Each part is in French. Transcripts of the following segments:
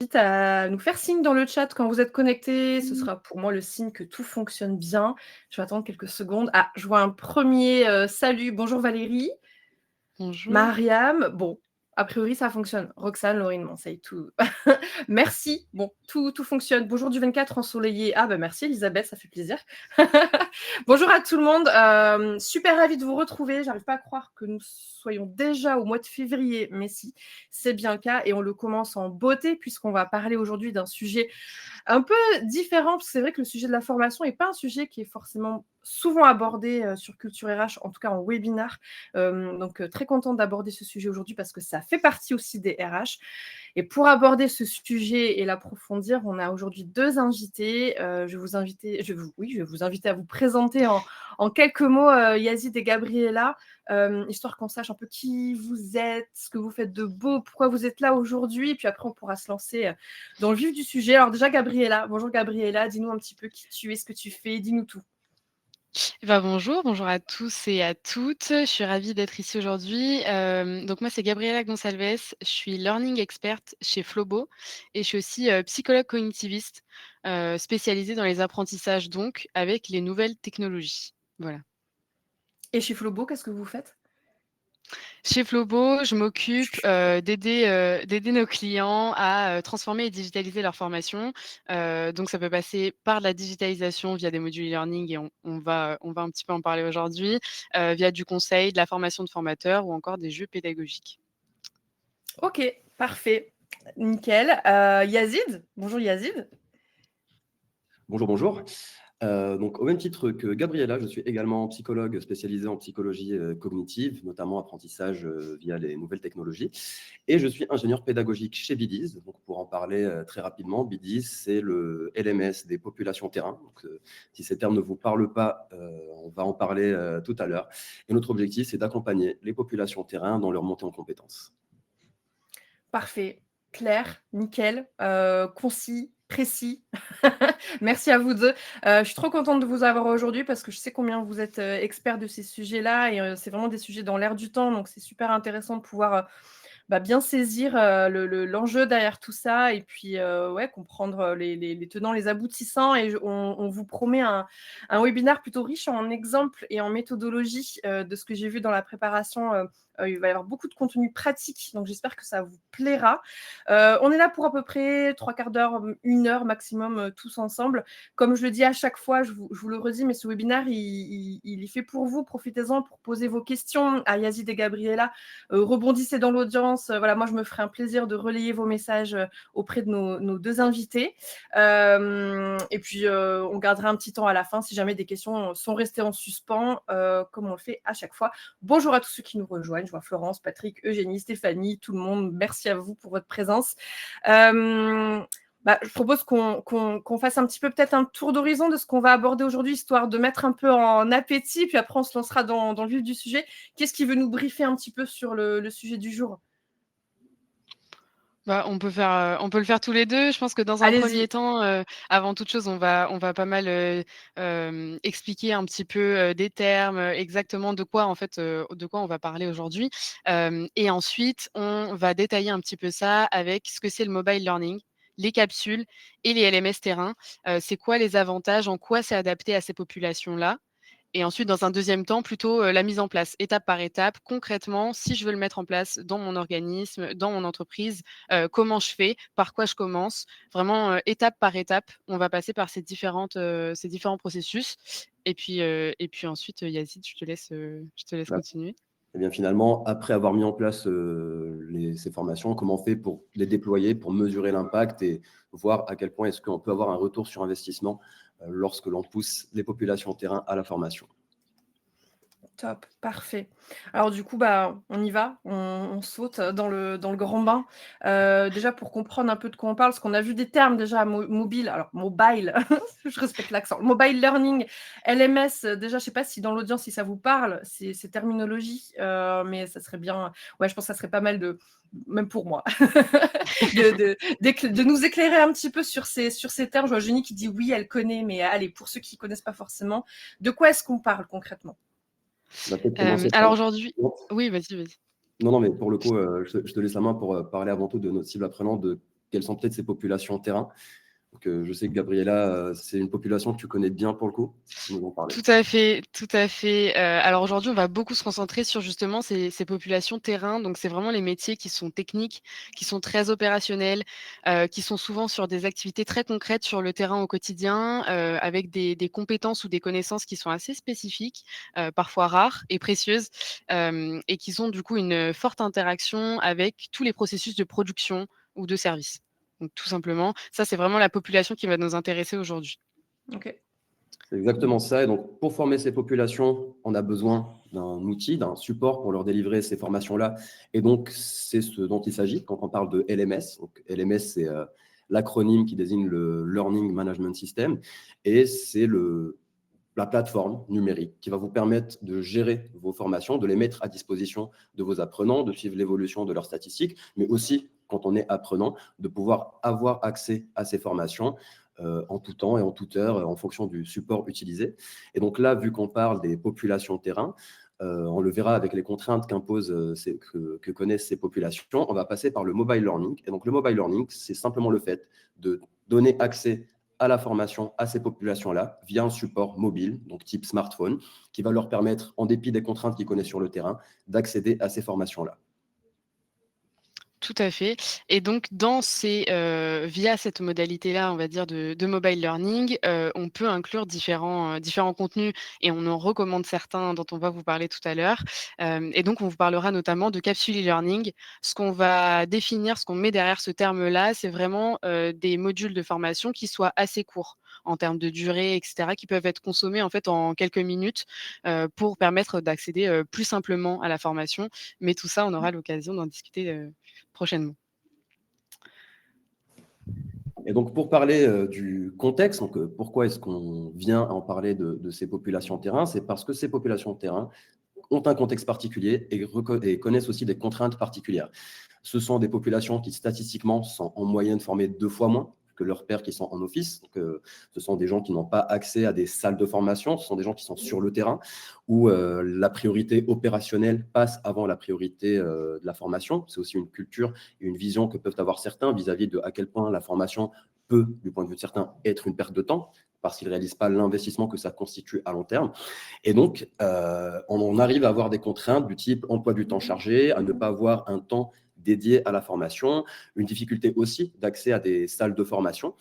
invite à nous faire signe dans le chat quand vous êtes connectés. Ce sera pour moi le signe que tout fonctionne bien. Je vais attendre quelques secondes. Ah, je vois un premier salut. Bonjour Valérie. Bonjour. Mariam. Bon, a priori, ça fonctionne. Roxane, Laurine, Monseil, tout. Merci. Bon, tout fonctionne. Bonjour du 24 ensoleillé. Ah, merci Elisabeth, ça fait plaisir. Bonjour à tout le monde. Super ravie de vous retrouver. J'arrive pas à croire que nous soyons déjà au mois de février, mais si, c'est bien le cas et on le commence en beauté puisqu'on va parler aujourd'hui d'un sujet un peu différent, parce que c'est vrai que le sujet de la formation n'est pas un sujet qui est forcément souvent abordé sur Culture RH, en tout cas en webinar. Donc, très contente d'aborder ce sujet aujourd'hui parce que ça fait partie aussi des RH. Et pour aborder ce sujet et l'approfondir, on a aujourd'hui deux invités. Je vais vous inviter à vous présenter en quelques mots, Yazid et Gabriella, histoire qu'on sache un peu qui vous êtes, ce que vous faites de beau, pourquoi vous êtes là aujourd'hui. Et puis après, on pourra se lancer dans le vif du sujet. Alors déjà, Gabriella. Bonjour Gabriella, dis-nous un petit peu qui tu es, ce que tu fais, dis-nous tout. Bonjour à tous et à toutes. Je suis ravie d'être ici aujourd'hui. Donc moi, c'est Gabriela Gonçalves. Je suis learning expert chez Flobo et je suis aussi psychologue cognitiviste spécialisée dans les apprentissages, donc avec les nouvelles technologies. Voilà. Et chez Flobo, qu'est-ce que vous faites? Chez Flobo, je m'occupe d'aider nos clients à transformer et digitaliser leur formation. Donc, ça peut passer par la digitalisation via des modules e-learning et on va un petit peu en parler aujourd'hui, via du conseil, de la formation de formateurs ou encore des jeux pédagogiques. Ok, parfait. Nickel. Yazid. Bonjour Yazid. Bonjour. Donc, au même titre que Gabriella, je suis également psychologue spécialisé en psychologie cognitive, notamment apprentissage via les nouvelles technologies. Et je suis ingénieur pédagogique chez BDIS. Donc, pour en parler très rapidement, BDIS, c'est le LMS des populations terrain. Donc, si ces termes ne vous parlent pas, on va en parler tout à l'heure. Et notre objectif, c'est d'accompagner les populations terrain dans leur montée en compétences. Parfait, clair, nickel, concis, précis. Merci à vous deux. Je suis trop contente de vous avoir aujourd'hui parce que je sais combien vous êtes experts de ces sujets-là et c'est vraiment des sujets dans l'air du temps, donc c'est super intéressant de pouvoir bien saisir l'enjeu derrière tout ça et puis comprendre les tenants, les aboutissants. Et on vous promet un webinaire plutôt riche en exemples et en méthodologie de ce que j'ai vu dans la préparation. Il va y avoir beaucoup de contenu pratique, donc j'espère que ça vous plaira. On est là pour à peu près 3/4 d'heure, 1 heure maximum, tous ensemble. Comme je le dis à chaque fois, je vous le redis, mais ce webinaire, il est fait pour vous. Profitez-en pour poser vos questions à Yazid et Gabriella. Rebondissez dans l'audience. Voilà, moi, je me ferai un plaisir de relayer vos messages auprès de nos deux invités. Et puis, on gardera un petit temps à la fin si jamais des questions sont restées en suspens, comme on le fait à chaque fois. Bonjour à tous ceux qui nous rejoignent. Je vois Florence, Patrick, Eugénie, Stéphanie, tout le monde. Merci à vous pour votre présence. Je propose qu'on fasse un petit peu peut-être un tour d'horizon de ce qu'on va aborder aujourd'hui, histoire de mettre un peu en appétit, puis après on se lancera dans le vif du sujet. Qu'est-ce qui veut nous briefer un petit peu sur le sujet du jour? On peut le faire tous les deux. Je pense que dans un premier Allez-y. temps, avant toute chose, on va pas mal expliquer un petit peu des termes, exactement de quoi on va parler aujourd'hui. Et ensuite, on va détailler un petit peu ça avec ce que c'est le mobile learning, les capsules et les LMS terrain. C'est quoi les avantages, en quoi c'est adapté à ces populations-là. Et ensuite, dans un deuxième temps, plutôt la mise en place, étape par étape. Concrètement, si je veux le mettre en place dans mon organisme, dans mon entreprise, comment je fais, par quoi je commence. Vraiment, étape par étape, on va passer par ces différents processus. Et puis ensuite, Yazid, je te laisse continuer. Et bien finalement, après avoir mis en place ces formations, comment on fait pour les déployer, pour mesurer l'impact et voir à quel point est-ce qu'on peut avoir un retour sur investissement lorsque l'on pousse les populations terrain à la formation. Top, parfait. Alors du coup, on y va, on saute dans le grand bain. Déjà pour comprendre un peu de quoi on parle, parce qu'on a vu des termes déjà mobile, alors mobile, je respecte l'accent, mobile learning, LMS, déjà je ne sais pas si dans l'audience, si ça vous parle, ces terminologies, mais ça serait bien, je pense que ça serait pas mal même pour moi, de nous éclairer un petit peu sur ces termes. Je vois Jenny qui dit oui, elle connaît, mais allez, pour ceux qui ne connaissent pas forcément, de quoi est-ce qu'on parle concrètement? Alors aujourd'hui, oui, vas-y. Non, mais pour le coup, je te laisse la main pour parler avant tout de notre cible apprenante, de quelles sont peut-être ces populations terrain. Donc, je sais que Gabriella, c'est une population que tu connais bien pour le coup, si tu peux nous en parler. Tout à fait, tout à fait. Alors aujourd'hui, on va beaucoup se concentrer sur justement ces populations terrain. Donc c'est vraiment les métiers qui sont techniques, qui sont très opérationnels, qui sont souvent sur des activités très concrètes sur le terrain au quotidien, avec des compétences ou des connaissances qui sont assez spécifiques, parfois rares et précieuses, et qui ont du coup une forte interaction avec tous les processus de production ou de service. Donc tout simplement, ça c'est vraiment la population qui va nous intéresser aujourd'hui. Ok. C'est exactement ça. Et donc, pour former ces populations, on a besoin d'un outil, d'un support pour leur délivrer ces formations-là. Et donc, c'est ce dont il s'agit quand on parle de LMS. Donc, LMS, c'est l'acronyme qui désigne le Learning Management System. Et c'est la plateforme numérique qui va vous permettre de gérer vos formations, de les mettre à disposition de vos apprenants, de suivre l'évolution de leurs statistiques, mais aussi, quand on est apprenant, de pouvoir avoir accès à ces formations en tout temps et en toute heure, en fonction du support utilisé. Et donc là, vu qu'on parle des populations terrain, on le verra avec les contraintes que connaissent ces populations, on va passer par le mobile learning. Et donc le mobile learning, c'est simplement le fait de donner accès à la formation à ces populations-là via un support mobile, donc type smartphone, qui va leur permettre, en dépit des contraintes qu'ils connaissent sur le terrain, d'accéder à ces formations-là. Tout à fait. Et donc, via cette modalité-là, on va dire, de mobile learning, on peut inclure différents contenus et on en recommande certains dont on va vous parler tout à l'heure. Et donc, on vous parlera notamment de capsule e-learning. Ce qu'on va définir, ce qu'on met derrière ce terme-là, c'est vraiment des modules de formation qui soient assez courts en termes de durée, etc., qui peuvent être consommés en fait en quelques minutes pour permettre d'accéder plus simplement à la formation. Mais tout ça, on aura l'occasion d'en discuter prochainement. Et donc, pour parler du contexte, donc, pourquoi est-ce qu'on vient en parler de ces populations terrain? C'est parce que ces populations terrain ont un contexte particulier et connaissent aussi des contraintes particulières. Ce sont des populations qui, statistiquement, sont en moyenne formées 2 fois moins que leurs pairs qui sont en office. Donc, ce sont des gens qui n'ont pas accès à des salles de formation, ce sont des gens qui sont sur le terrain, où la priorité opérationnelle passe avant la priorité de la formation. C'est aussi une culture et une vision que peuvent avoir certains vis-à-vis de à quel point la formation peut, du point de vue de certains, être une perte de temps, parce qu'ils ne réalisent pas l'investissement que ça constitue à long terme. Et donc, on arrive à avoir des contraintes du type emploi du temps chargé, à ne pas avoir un temps dédié à la formation, une difficulté aussi d'accès à des salles de formation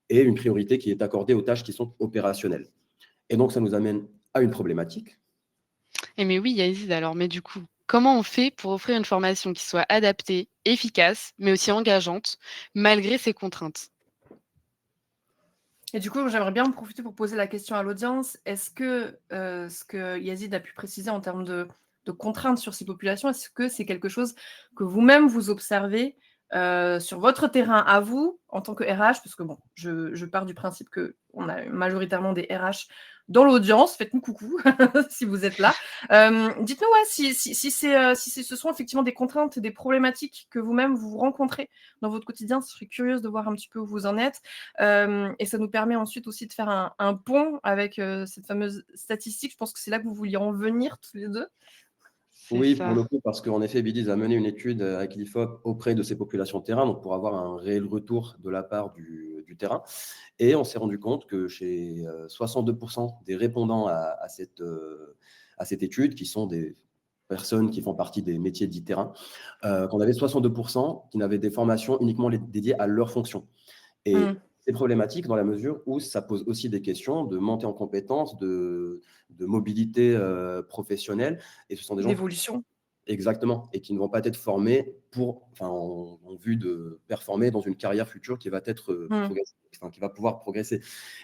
et une priorité qui est accordée aux tâches qui sont opérationnelles. Et donc, ça nous amène à une problématique. Et mais oui, Yazid, alors, mais du coup, comment on fait pour offrir une formation qui soit adaptée, efficace, mais aussi engageante, malgré ces contraintes? Et du coup, j'aimerais bien en profiter pour poser la question à l'audience. Est-ce que ce que Yazid a pu préciser en termes de contraintes sur ces populations, est-ce que c'est quelque chose que vous-même vous observez sur votre terrain à vous, en tant que RH? Parce que bon, je pars du principe qu'on a majoritairement des RH dans l'audience. Faites-nous coucou si vous êtes là. Dites-nous si ce sont effectivement des contraintes et des problématiques que vous-même vous rencontrez dans votre quotidien. Je serais curieuse de voir un petit peu où vous en êtes. Et ça nous permet ensuite aussi de faire un pont avec cette fameuse statistique. Je pense que c'est là que vous vouliez en venir tous les deux. C'est Oui, pour ça. le coup, parce qu'en effet, BDIS a mené une étude avec l'IFOP auprès de ces populations terrain, donc pour avoir un réel retour de la part du terrain. Et on s'est rendu compte que chez 62% des répondants à cette étude, qui sont des personnes qui font partie des métiers dits terrain, qu'on avait 62% qui n'avaient des formations uniquement dédiées à leur fonction. Et c'est problématique dans la mesure où ça pose aussi des questions de montée en compétences, de mobilité professionnelle. Et ce sont des gens D'évolution. exactement, et qui ne vont pas être formés en vue de performer dans une carrière future qui va être qui va pouvoir progresser.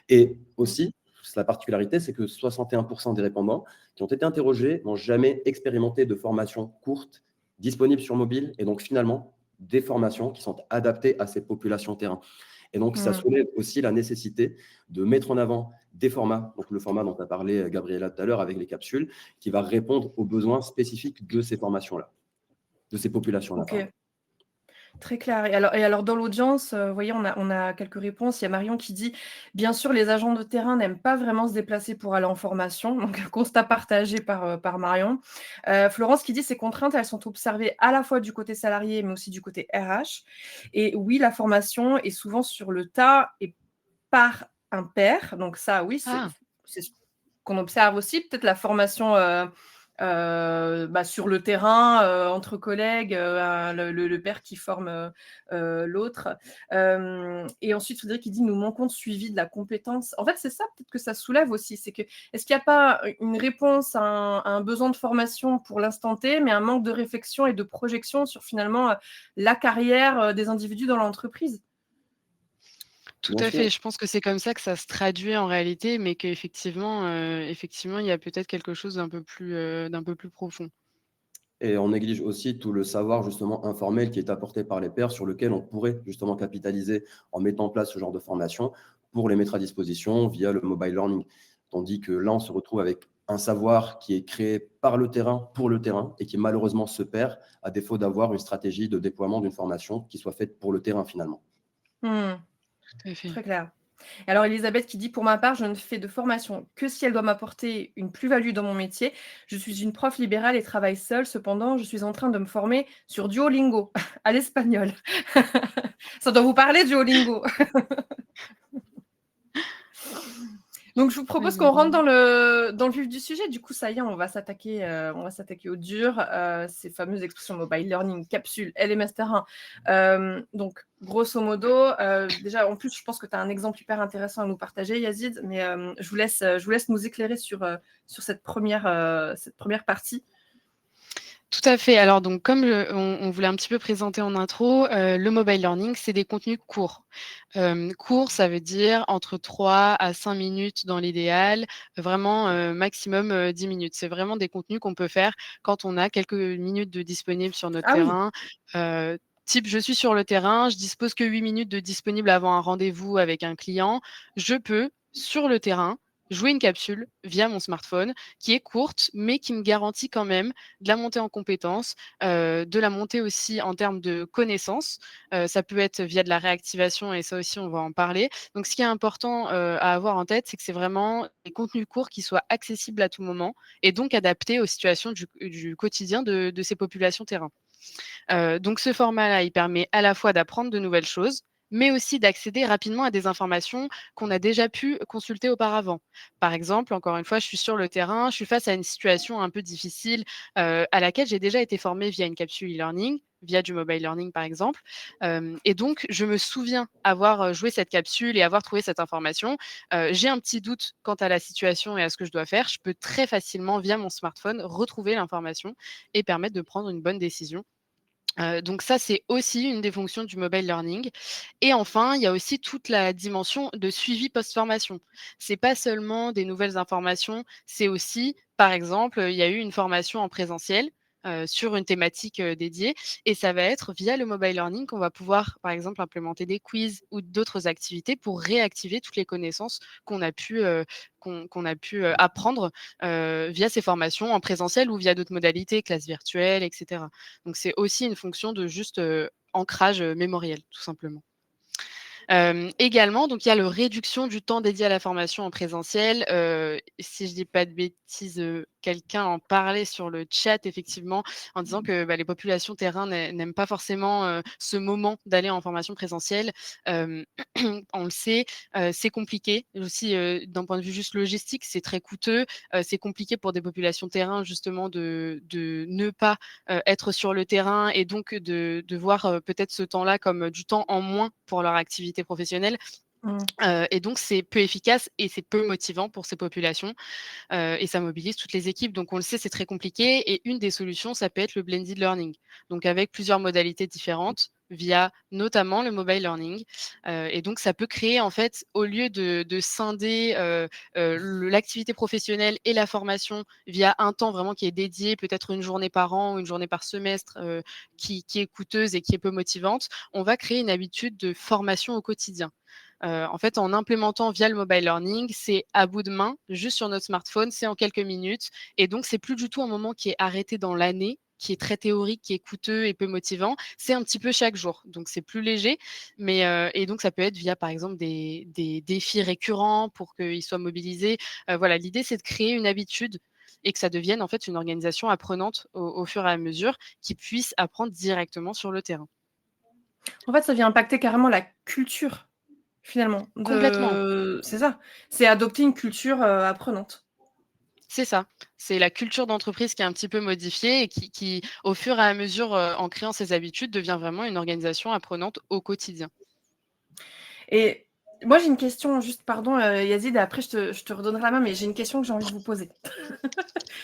Et aussi, la particularité, c'est que 61% des répondants qui ont été interrogés n'ont jamais expérimenté de formation courte disponible sur mobile, et donc finalement des formations qui sont adaptées à ces populations terrain. Et donc, ça soulève aussi la nécessité de mettre en avant des formats, donc le format dont a parlé Gabriella tout à l'heure avec les capsules, qui va répondre aux besoins spécifiques de ces formations-là, de ces populations-là. Ok. Pardon. Très clair. Et alors dans l'audience, vous voyez, on a quelques réponses. Il y a Marion qui dit: «Bien sûr, les agents de terrain n'aiment pas vraiment se déplacer pour aller en formation», donc constat partagé par Marion. Florence qui dit: «Ces contraintes, elles sont observées à la fois du côté salarié, mais aussi du côté RH et oui, la formation est souvent sur le tas et par un pair», donc ça, oui, c'est Ah! c'est ce qu'on observe aussi. Peut-être la formation, sur le terrain, entre collègues, le père qui forme, l'autre. Et ensuite, Frédéric qui dit: «Nous manquons de suivi de la compétence». En fait, c'est ça peut-être que ça soulève aussi, c'est que est-ce qu'il n'y a pas une réponse à un besoin de formation pour l'instant T, mais un manque de réflexion et de projection sur finalement, la carrière, des individus dans l'entreprise? Tout Bien à fait, sûr. je pense que c'est comme ça que ça se traduit en réalité, mais qu'effectivement, effectivement, il y a peut-être quelque chose d'un peu plus profond. Et on néglige aussi tout le savoir justement informel qui est apporté par les pairs sur lequel on pourrait justement capitaliser en mettant en place ce genre de formation pour les mettre à disposition via le mobile learning. Tandis que là, on se retrouve avec un savoir qui est créé par le terrain, pour le terrain, et qui malheureusement se perd à défaut d'avoir une stratégie de déploiement d'une formation qui soit faite pour le terrain finalement. Mmh, Tout à fait. très clair. Et alors Elisabeth qui dit: «Pour ma part, je ne fais de formation que si elle doit m'apporter une plus-value dans mon métier. Je suis une prof libérale et travaille seule. Cependant, je suis en train de me former sur Duolingo, à l'espagnol». Ça doit vous parler Duolingo? Donc je vous Très propose qu'on rentre bien. dans le vif du sujet. Du coup, ça y est, on va s'attaquer au dur, ces fameuses expressions mobile learning, capsule, LMS terrain. Donc grosso modo, déjà en plus, je pense que tu as un exemple hyper intéressant à nous partager, Yazid, mais je vous laisse nous éclairer sur cette première partie. Tout à fait. Alors donc comme on voulait un petit peu présenter en intro, le mobile learning, c'est des contenus courts. Court, ça veut dire entre 3 à 5 minutes dans l'idéal, vraiment, maximum, 10 minutes. C'est vraiment des contenus qu'on peut faire quand on a quelques minutes de disponibles sur notre Ah oui! terrain. Type, je suis sur le terrain, je dispose que 8 minutes de disponibles avant un rendez-vous avec un client. Je peux, sur le terrain, jouer une capsule via mon smartphone qui est courte, mais qui me garantit quand même de la montée en compétences, de la montée aussi en termes de connaissances. Ça peut être via de la réactivation et ça aussi, on va en parler. Donc ce qui est important, à avoir en tête, c'est que c'est vraiment des contenus courts qui soient accessibles à tout moment et donc adaptés aux situations du quotidien de ces populations terrain. Donc ce format-là, il permet à la fois d'apprendre de nouvelles choses, mais aussi d'accéder rapidement à des informations qu'on a déjà pu consulter auparavant. Par exemple, encore une fois, je suis sur le terrain, je suis face à une situation un peu difficile, à laquelle j'ai déjà été formée via une capsule e-learning, via du mobile learning par exemple. Et donc je me souviens avoir, joué cette capsule et avoir trouvé cette information. J'ai un petit doute quant à la situation et à ce que je dois faire. Je peux très facilement, via mon smartphone, retrouver l'information et permettre de prendre une bonne décision. Donc ça, c'est aussi une des fonctions du mobile learning et enfin, il y a aussi toute la dimension de suivi post-formation. C'est pas seulement des nouvelles informations, c'est aussi, par exemple, il y a eu une formation en présentiel, sur une thématique, dédiée et ça va être via le mobile learning qu'on va pouvoir, par exemple, implémenter des quiz ou d'autres activités pour réactiver toutes les connaissances qu'on a pu apprendre, via ces formations en présentiel ou via d'autres modalités, classes virtuelles et cetera. Donc c'est aussi une fonction de juste, ancrage, mémoriel, tout simplement. Également, donc il y a le réduction du temps dédié à la formation en présentiel. Si je dis pas de bêtises, quelqu'un en parlait sur le chat effectivement, en disant que, bah, les populations terrain n'aiment pas forcément, ce moment d'aller en formation présentielle. Hem, on le sait, c'est compliqué aussi, d'un point de vue juste logistique, c'est très coûteux. C'est compliqué pour des populations terrain justement de ne pas, être sur le terrain et donc de voir, peut-être ce temps-là comme, du temps en moins pour leur activité professionnelle, Mmh. et donc c'est peu efficace et c'est peu motivant pour ces populations, et ça mobilise toutes les équipes. Donc on le sait, c'est très compliqué et une des solutions, ça peut être le blended learning. Donc avec plusieurs modalités différentes via notamment le mobile learning, et donc ça peut créer en fait, au lieu de scinder, l'activité professionnelle et la formation via un temps vraiment qui est dédié, peut-être une journée par an ou une journée par semestre, qui est coûteuse et qui est peu motivante, on va créer une habitude de formation au quotidien. En fait, en implémentant via le mobile learning, c'est à bout de main, juste sur notre smartphone, c'est en quelques minutes et donc c'est plus du tout un moment qui est arrêté dans l'année, qui est très théorique, qui est coûteux et peu motivant, c'est un petit peu chaque jour. Donc, c'est plus léger. Et donc, ça peut être via, par exemple, des défis récurrents pour qu'ils soient mobilisés. Voilà, l'idée, c'est de créer une habitude et que ça devienne en fait une organisation apprenante au fur et à mesure qui puisse apprendre directement sur le terrain. En fait, ça vient impacter carrément la culture, finalement, Complètement. c'est ça, c'est adopter une culture, apprenante. C'est ça. C'est la culture d'entreprise qui est un petit peu modifiée et qui au fur et à mesure, en créant ses habitudes, devient vraiment une organisation apprenante au quotidien. Et moi, j'ai une question, juste pardon, Yazid, et après je te redonnerai la main, mais j'ai une question que j'ai envie de vous poser.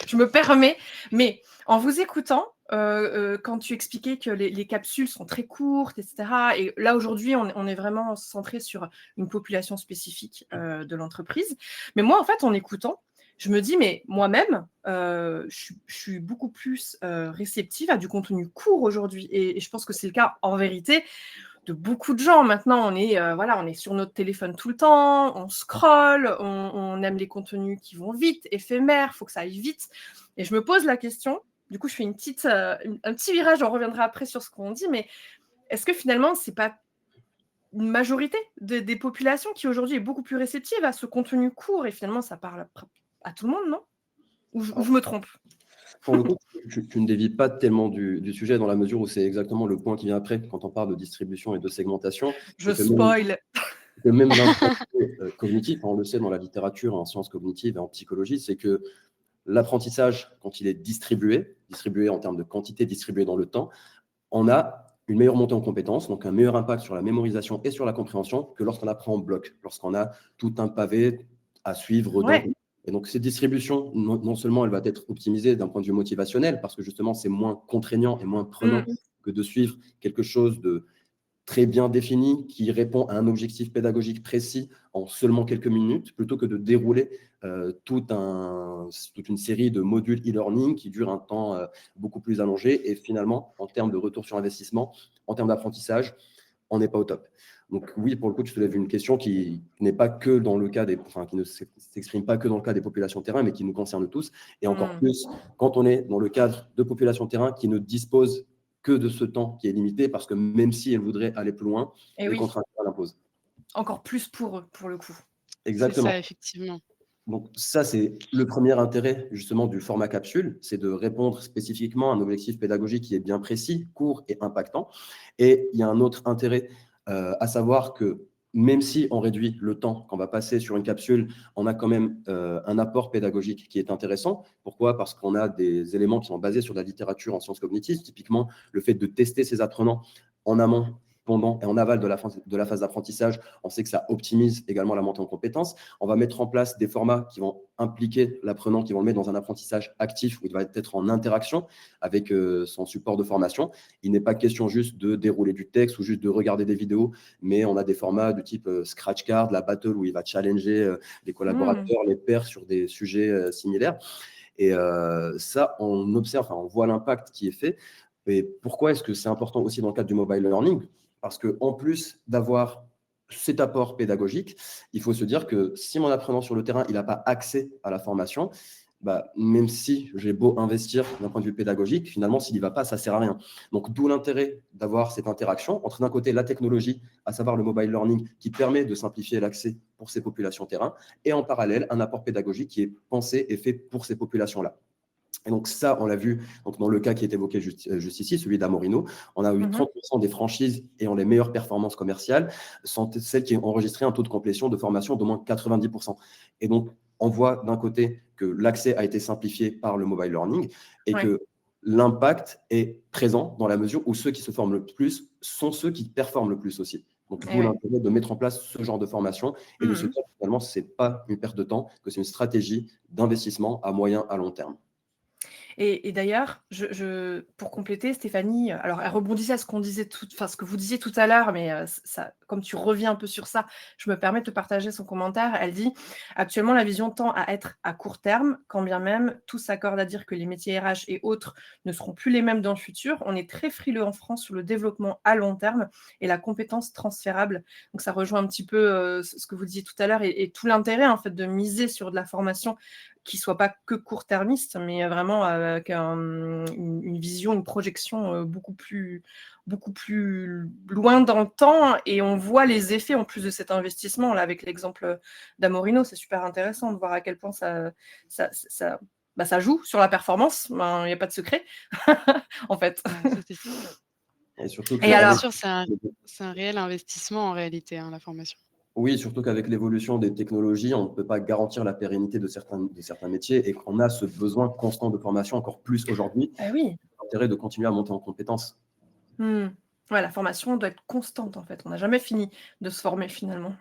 Je me permets, mais en vous écoutant, quand tu expliquais que les capsules sont très courtes, et cetera, et là, aujourd'hui, on est vraiment centré sur une population spécifique, de l'entreprise. Mais moi, en fait, en écoutant, je me dis: «Mais moi-même, je suis beaucoup plus, réceptive à du contenu court aujourd'hui», et je pense que c'est le cas, en vérité, de beaucoup de gens. Maintenant, voilà, on est sur notre téléphone tout le temps, on scrolle, on aime les contenus qui vont vite, éphémères, il faut que ça aille vite. Et je me pose la question, du coup, je fais un petit virage, on reviendra après sur ce qu'on dit, mais est-ce que finalement, c'est pas une majorité des populations qui aujourd'hui est beaucoup plus réceptive à ce contenu court et finalement, ça parle à tout le monde, non? Ou je me trompe? Pour le coup, tu ne dévies pas tellement du sujet dans la mesure où c'est exactement le point qui vient après quand on parle de distribution et de segmentation. Je C'est spoil. que même d'un point de vue cognitif, on le sait dans la littérature, en sciences cognitives et en psychologie, c'est que l'apprentissage, quand il est distribué en termes de quantité, distribué dans le temps, on a une meilleure montée en compétences, donc un meilleur impact sur la mémorisation et sur la compréhension que lorsqu'on apprend en bloc, lorsqu'on a tout un pavé à suivre d'un Ouais. coup. Et donc, cette distribution, non seulement elle va être optimisée d'un point de vue motivationnel, parce que justement, c'est moins contraignant et moins prenant Mmh. que de suivre quelque chose de très bien défini, qui répond à un objectif pédagogique précis en seulement quelques minutes, plutôt que de dérouler toute une série de modules e-learning qui durent un temps beaucoup plus allongé. Et finalement, en termes de retour sur investissement, en termes d'apprentissage, on n'est pas au top. Donc oui, pour le coup, tu soulèves une question qui n'est pas que dans le cas qui ne s'exprime pas que dans le cas des populations terrain, mais qui nous concerne tous, et encore plus quand on est dans le cadre de populations terrain qui ne disposent que de ce temps qui est limité, parce que même si elles voudraient aller plus loin, Et les oui, contraintes l'imposent. encore plus pour eux, pour le coup. C'est Exactement. ça, effectivement. Donc ça, c'est le premier intérêt justement du format capsule, c'est de répondre spécifiquement à un objectif pédagogique qui est bien précis, court et impactant. Et il y a un autre intérêt, à savoir que même si on réduit le temps qu'on va passer sur une capsule, on a quand même un apport pédagogique qui est intéressant. Pourquoi? Parce qu'on a des éléments qui sont basés sur la littérature en sciences cognitives, typiquement le fait de tester ses apprenants en amont, pendant et en aval de la phase d'apprentissage. On sait que ça optimise également la montée en compétences. On va mettre en place des formats qui vont impliquer l'apprenant, qui vont le mettre dans un apprentissage actif où il va être en interaction avec son support de formation. Il n'est pas question juste de dérouler du texte ou juste de regarder des vidéos, mais on a des formats du type Scratch Card, la battle où il va challenger les collaborateurs, les pairs sur des sujets similaires. Et ça, on observe, on voit l'impact qui est fait. Et pourquoi est-ce que c'est important aussi dans le cadre du mobile learning? Parce qu'en plus d'avoir cet apport pédagogique, il faut se dire que si mon apprenant sur le terrain, il n'a pas accès à la formation, même si j'ai beau investir d'un point de vue pédagogique, finalement, s'il n'y va pas, ça ne sert à rien. Donc, d'où l'intérêt d'avoir cette interaction entre d'un côté la technologie, à savoir le mobile learning, qui permet de simplifier l'accès pour ces populations terrain, et en parallèle, un apport pédagogique qui est pensé et fait pour ces populations-là. Et donc ça, on l'a vu donc dans le cas qui est évoqué juste ici, celui d'Amorino. On a eu 30% des franchises ayant les meilleures performances commerciales sont celles qui ont enregistré un taux de complétion de formation d'au moins 90%. Et donc, on voit d'un côté que l'accès a été simplifié par le mobile learning et que l'impact est présent dans la mesure où ceux qui se forment le plus sont ceux qui performent le plus aussi. Donc, d'où l'intérêt de mettre en place ce genre de formation et de se dire que finalement, ce n'est pas une perte de temps, que c'est une stratégie d'investissement à moyen, à long terme. Et d'ailleurs, pour compléter, Stéphanie, alors elle rebondissait à ce ce que vous disiez tout à l'heure, mais ça, comme tu reviens un peu sur ça, je me permets de te partager son commentaire. Elle dit: «Actuellement, la vision tend à être à court terme, quand bien même tous s'accordent à dire que les métiers RH et autres ne seront plus les mêmes dans le futur. On est très frileux en France sur le développement à long terme et la compétence transférable». Donc ça rejoint un petit peu ce que vous disiez tout à l'heure et tout l'intérêt en fait de miser sur de la formation qui ne soit pas que court-termiste, mais vraiment avec une vision, une projection beaucoup plus loin dans le temps, et on voit les effets en plus de cet investissement là avec l'exemple d'Amorino. C'est super intéressant de voir à quel point ça joue sur la performance. Il n'y a pas de secret en fait. Et surtout Et alors, bien sûr, c'est un réel investissement en réalité, hein, la formation. Oui, surtout qu'avec l'évolution des technologies, on ne peut pas garantir la pérennité de certains métiers et qu'on a ce besoin constant de formation encore plus aujourd'hui. Oui. L'intérêt de continuer à monter en compétences. Ouais, la formation doit être constante en fait. On n'a jamais fini de se former finalement.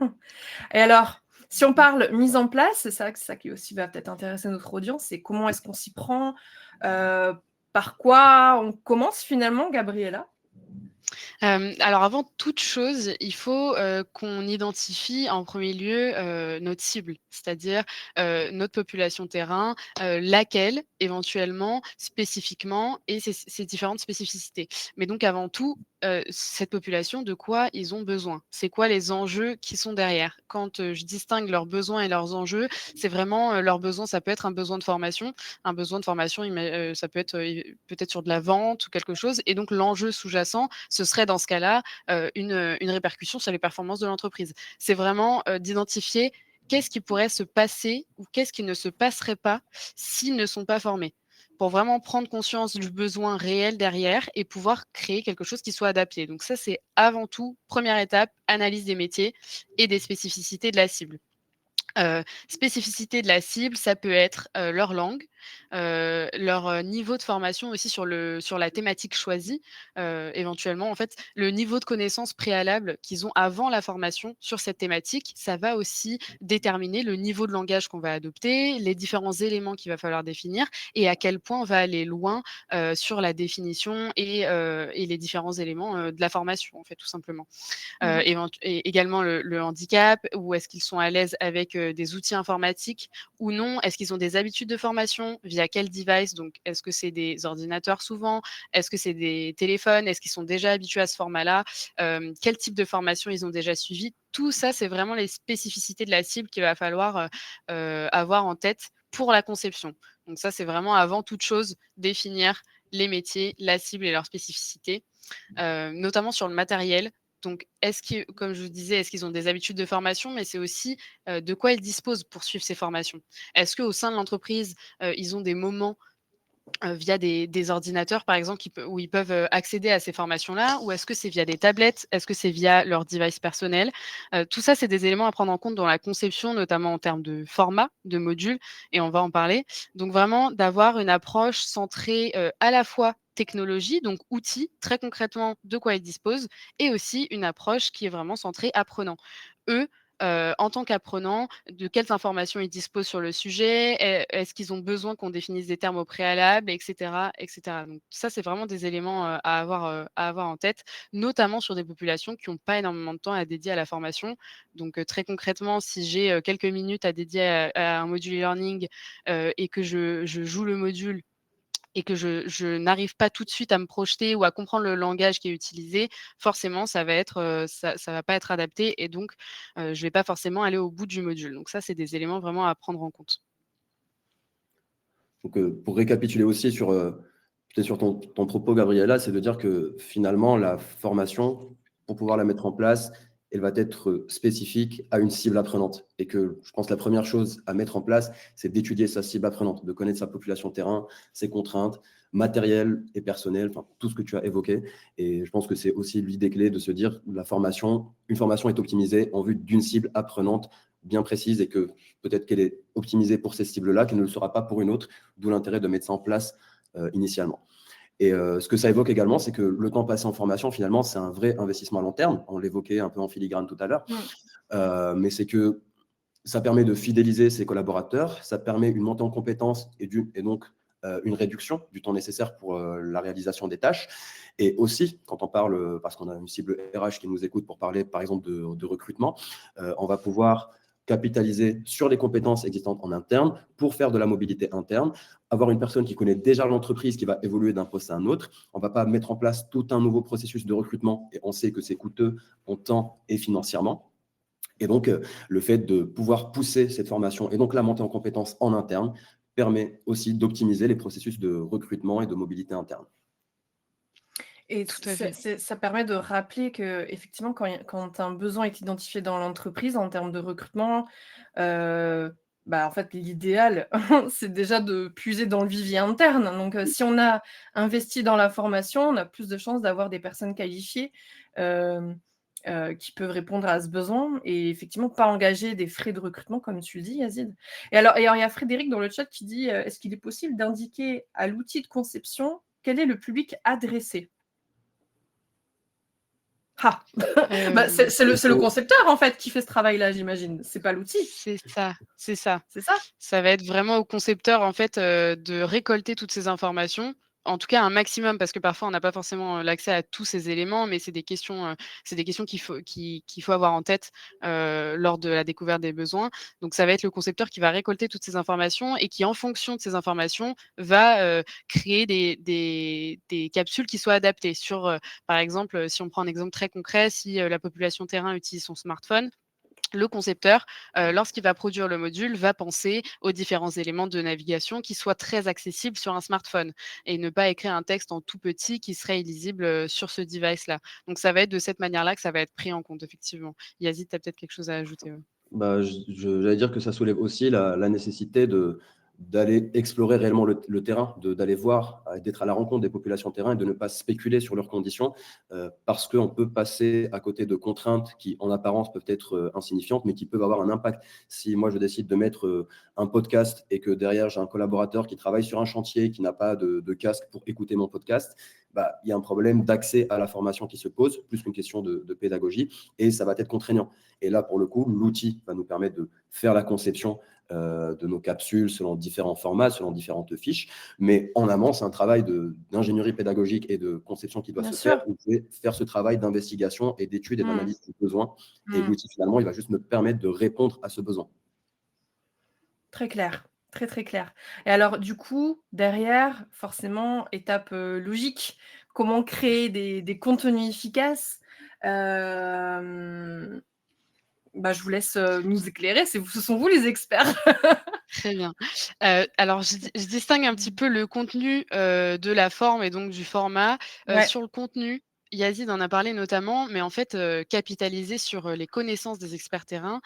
Et alors, si on parle mise en place, c'est ça qui aussi va peut-être intéresser notre audience, c'est comment est-ce qu'on s'y prend, par quoi on commence finalement, Gabriella? Alors avant toute chose, il faut qu'on identifie en premier lieu notre cible, c'est-à-dire notre population terrain, laquelle éventuellement, spécifiquement, et ses différentes spécificités. Mais donc avant tout, cette population, de quoi ils ont besoin? C'est quoi les enjeux qui sont derrière? Quand je distingue leurs besoins et leurs enjeux, c'est vraiment leurs besoins. Ça peut être un besoin de formation. Un besoin de formation, ça peut être peut-être sur de la vente ou quelque chose. Et donc l'enjeu sous-jacent, ce serait dans ce cas-là une répercussion sur les performances de l'entreprise. C'est vraiment d'identifier qu'est-ce qui pourrait se passer ou qu'est-ce qui ne se passerait pas s'ils ne sont pas formés, pour vraiment prendre conscience du besoin réel derrière et pouvoir créer quelque chose qui soit adapté. Donc ça, c'est avant tout, première étape, analyse des métiers et des spécificités de la cible. Spécificité de la cible, ça peut être leur langue, leur niveau de formation aussi sur la thématique choisie, éventuellement. En fait, le niveau de connaissance préalable qu'ils ont avant la formation sur cette thématique, ça va aussi déterminer le niveau de langage qu'on va adopter, les différents éléments qu'il va falloir définir et à quel point on va aller loin sur la définition et les différents éléments de la formation, en fait, tout simplement. Et également le handicap, ou est-ce qu'ils sont à l'aise avec des outils informatiques ou non? Est-ce qu'ils ont des habitudes de formation? Via quel device? Donc, est-ce que c'est des ordinateurs souvent? Est-ce que c'est des téléphones? Est-ce qu'ils sont déjà habitués à ce format-là? Quel type de formation ils ont déjà suivi? Tout ça, c'est vraiment les spécificités de la cible qu'il va falloir avoir en tête pour la conception. Donc ça, c'est vraiment avant toute chose, définir les métiers, la cible et leurs spécificités, notamment sur le matériel. Donc, comme je vous disais, est-ce qu'ils ont des habitudes de formation, mais c'est aussi de quoi ils disposent pour suivre ces formations. Est-ce qu'au sein de l'entreprise, ils ont des moments via des ordinateurs, par exemple, où ils peuvent accéder à ces formations-là, ou est-ce que c'est via des tablettes? Est-ce que c'est via leur device personnel? Tout ça, c'est des éléments à prendre en compte dans la conception, notamment en termes de format, de modules, et on va en parler. Donc vraiment, d'avoir une approche centrée à la fois technologie, donc outils, très concrètement de quoi ils disposent, et aussi une approche qui est vraiment centrée apprenant. Eux, en tant qu'apprenants, de quelles informations ils disposent sur le sujet? Est-ce qu'ils ont besoin qu'on définisse des termes au préalable, et cetera, et cetera. Donc ça, c'est vraiment des éléments à avoir en tête, notamment sur des populations qui n'ont pas énormément de temps à dédier à la formation. Donc très concrètement, si j'ai quelques minutes à dédier à un module e-learning et que je joue le module et que je n'arrive pas tout de suite à me projeter ou à comprendre le langage qui est utilisé, forcément, ça va pas être adapté, et donc je vais pas forcément aller au bout du module. Donc ça, c'est des éléments vraiment à prendre en compte. Donc, pour récapituler aussi peut-être sur ton propos, Gabriella, c'est de dire que finalement, la formation, pour pouvoir la mettre en place, elle va être spécifique à une cible apprenante. Et que je pense que la première chose à mettre en place, c'est d'étudier sa cible apprenante, de connaître sa population terrain, ses contraintes matérielles et personnelles, enfin, tout ce que tu as évoqué. Et je pense que c'est aussi l'idée clé de se dire une formation est optimisée en vue d'une cible apprenante bien précise, et que peut-être qu'elle est optimisée pour ces cibles-là, qu'elle ne le sera pas pour une autre, d'où l'intérêt de mettre ça en place initialement. Et ce que ça évoque également, c'est que le temps passé en formation, finalement, c'est un vrai investissement à long terme. On l'évoquait un peu en filigrane tout à l'heure. Mais c'est que ça permet de fidéliser ses collaborateurs, ça permet une montée en compétences et donc une réduction du temps nécessaire pour la réalisation des tâches. Et aussi, quand on parle, parce qu'on a une cible RH qui nous écoute pour parler, par exemple, de recrutement, on va pouvoir capitaliser sur les compétences existantes en interne pour faire de la mobilité interne, avoir une personne qui connaît déjà l'entreprise, qui va évoluer d'un poste à un autre. On ne va pas mettre en place tout un nouveau processus de recrutement, et on sait que c'est coûteux en temps et financièrement. Et donc, le fait de pouvoir pousser cette formation et donc la montée en compétences en interne permet aussi d'optimiser les processus de recrutement et de mobilité interne. Et Tout à fait. ça permet de rappeler qu'effectivement, quand un besoin est identifié dans l'entreprise en termes de recrutement, bah, en fait, l'idéal, c'est déjà de puiser dans le vivier interne. Donc, si on a investi dans la formation, on a plus de chances d'avoir des personnes qualifiées, hem, qui peuvent répondre à ce besoin et effectivement pas engager des frais de recrutement comme tu le dis, Yazid. Et alors, il y a Frédéric dans le chat qui dit, «Est-ce qu'il est possible d'indiquer à l'outil de conception quel est le public adressé?» Ah! Bah, c'est le concepteur, en fait, qui fait ce travail-là, j'imagine. C'est pas l'outil, C'est ça, c'est ça. c'est ça? Ça va être vraiment au concepteur, en fait, de récolter toutes ces informations. En tout cas, un maximum, parce que parfois, on n'a pas forcément, l'accès à tous ces éléments, mais c'est des questions qu'il faut avoir en tête, lors de la découverte des besoins. Donc ça va être le concepteur qui va récolter toutes ces informations et qui, en fonction de ces informations, va, créer des capsules qui soient adaptées sur, par exemple, si on prend un exemple très concret, si, la population terrain utilise son smartphone, le concepteur, lorsqu'il va produire le module, va penser aux différents éléments de navigation qui soient très accessibles sur un smartphone et ne pas écrire un texte en tout petit qui serait illisible, sur ce device-là. Donc ça va être de cette manière-là que ça va être pris en compte, effectivement. Yazid, tu as peut-être quelque chose à ajouter? Ouais. Bah, j'allais dire que ça soulève aussi la nécessité d'aller explorer réellement le terrain, d'aller voir, d'être à la rencontre des populations terrain et de ne pas spéculer sur leurs conditions, parce qu'on peut passer à côté de contraintes qui, en apparence, peuvent être insignifiantes, mais qui peuvent avoir un impact. Si moi, je décide de mettre un podcast et que derrière, j'ai un collaborateur qui travaille sur un chantier, qui n'a pas de casque pour écouter mon podcast, bah, il y a un problème d'accès à la formation qui se pose, plus qu'une question de pédagogie, et ça va être contraignant. Et là, pour le coup, l'outil va nous permettre de faire la conception de nos capsules selon différents formats, selon différentes fiches. Mais en amont, c'est un travail d'ingénierie pédagogique et de conception qui doit Bien se faire. sûr. Vous pouvez faire ce travail d'investigation et d'étude et Mmh. d'analyse du besoin. Et Mmh. l'outil, finalement, il va juste me permettre de répondre à ce besoin. Très clair, très, très clair. Et alors du coup, derrière, forcément, étape, logique, comment créer des contenus efficaces? Hem, Bah, je vous laisse, nous éclairer, ce sont vous les experts. Très bien. Alors je distingue un petit peu le contenu, de la forme et donc du format. Ouais. Sur le contenu, Yazid en a parlé notamment, mais en fait, capitaliser sur, les connaissances des experts terrain,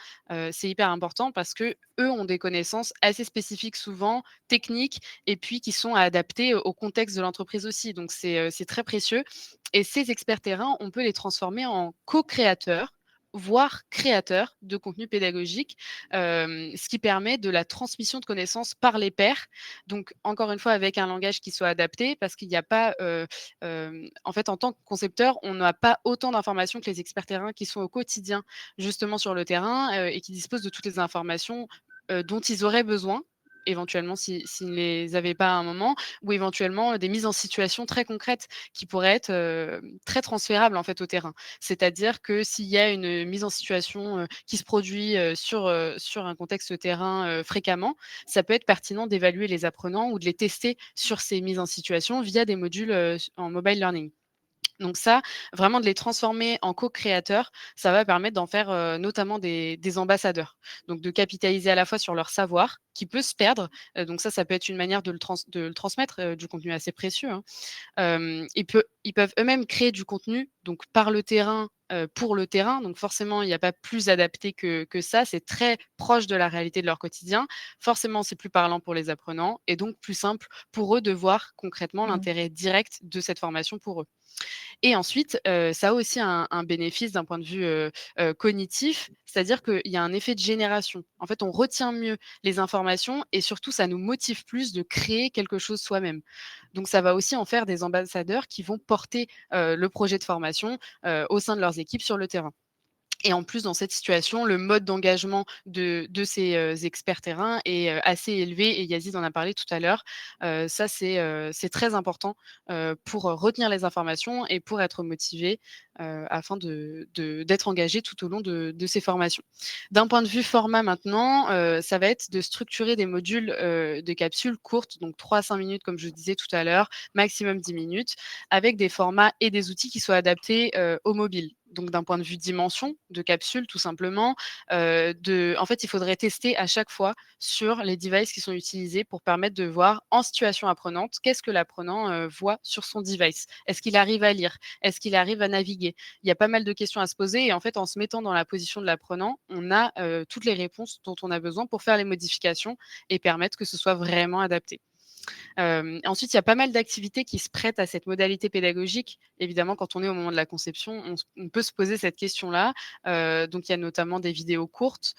c'est hyper important parce que eux ont des connaissances assez spécifiques souvent, techniques et puis qui sont adaptées au contexte de l'entreprise aussi. Donc c'est très précieux et ces experts terrain, on peut les transformer en co-créateurs, voire créateurs de contenu pédagogique, ce qui permet de la transmission de connaissances par les pairs. Donc, encore une fois, avec un langage qui soit adapté, parce qu'il n'y a pas, en fait, en tant que concepteur, on n'a pas autant d'informations que les experts terrain qui sont au quotidien, justement sur le terrain, et qui disposent de toutes les informations dont ils auraient besoin. Éventuellement, s'ils ne les avaient pas à un moment, ou éventuellement des mises en situation très concrètes qui pourraient être très transférables en fait au terrain. C'est-à-dire que s'il y a une mise en situation, qui se produit, sur un contexte terrain, fréquemment, ça peut être pertinent d'évaluer les apprenants ou de les tester sur ces mises en situation via des modules, en mobile learning. Donc ça, vraiment de les transformer en co-créateurs, ça va permettre d'en faire, notamment des ambassadeurs. Donc de capitaliser à la fois sur leur savoir qui peut se perdre, donc ça peut être une manière de le transmettre, du contenu assez précieux, hein. Ils peuvent eux-mêmes créer du contenu, donc par le terrain, pour le terrain. Donc forcément, il n'y a pas plus adapté que ça. C'est très proche de la réalité de leur quotidien. Forcément, c'est plus parlant pour les apprenants et donc plus simple pour eux de voir concrètement Mmh. l'intérêt direct de cette formation pour eux. Et ensuite, ça a aussi un bénéfice d'un point de vue, cognitif, c'est-à-dire qu'il y a un effet de génération. En fait, on retient mieux les informations et surtout, ça nous motive plus de créer quelque chose soi-même. Donc ça va aussi en faire des ambassadeurs qui vont porter, le projet de formation, au sein de leurs équipes sur le terrain. Et en plus, dans cette situation, le mode d'engagement de ces, experts terrain est, assez élevé et Yazid en a parlé tout à l'heure. Ça, c'est très important, pour, retenir les informations et pour être motivé, afin d'être engagé tout au long de ces formations. D'un point de vue format maintenant, ça va être de structurer des modules, de capsules courtes, donc 3 à 5 minutes comme je vous disais tout à l'heure, maximum 10 minutes, avec des formats et des outils qui soient adaptés, aux mobiles. donc d'un point de vue dimension de capsule, tout simplement. En fait, il faudrait tester à chaque fois sur les devices qui sont utilisés pour permettre de voir en situation apprenante, qu'est-ce que l'apprenant voit sur son device. Est-ce qu'il arrive à lire? Est-ce qu'il arrive à naviguer? Il y a pas mal de questions à se poser et en fait, en se mettant dans la position de l'apprenant, on a toutes les réponses dont on a besoin pour faire les modifications et permettre que ce soit vraiment adapté. Ensuite, il y a pas mal d'activités qui se prêtent à cette modalité pédagogique. Évidemment, quand on est au moment de la conception, on peut se poser cette question-là. Donc, il y a notamment des vidéos courtes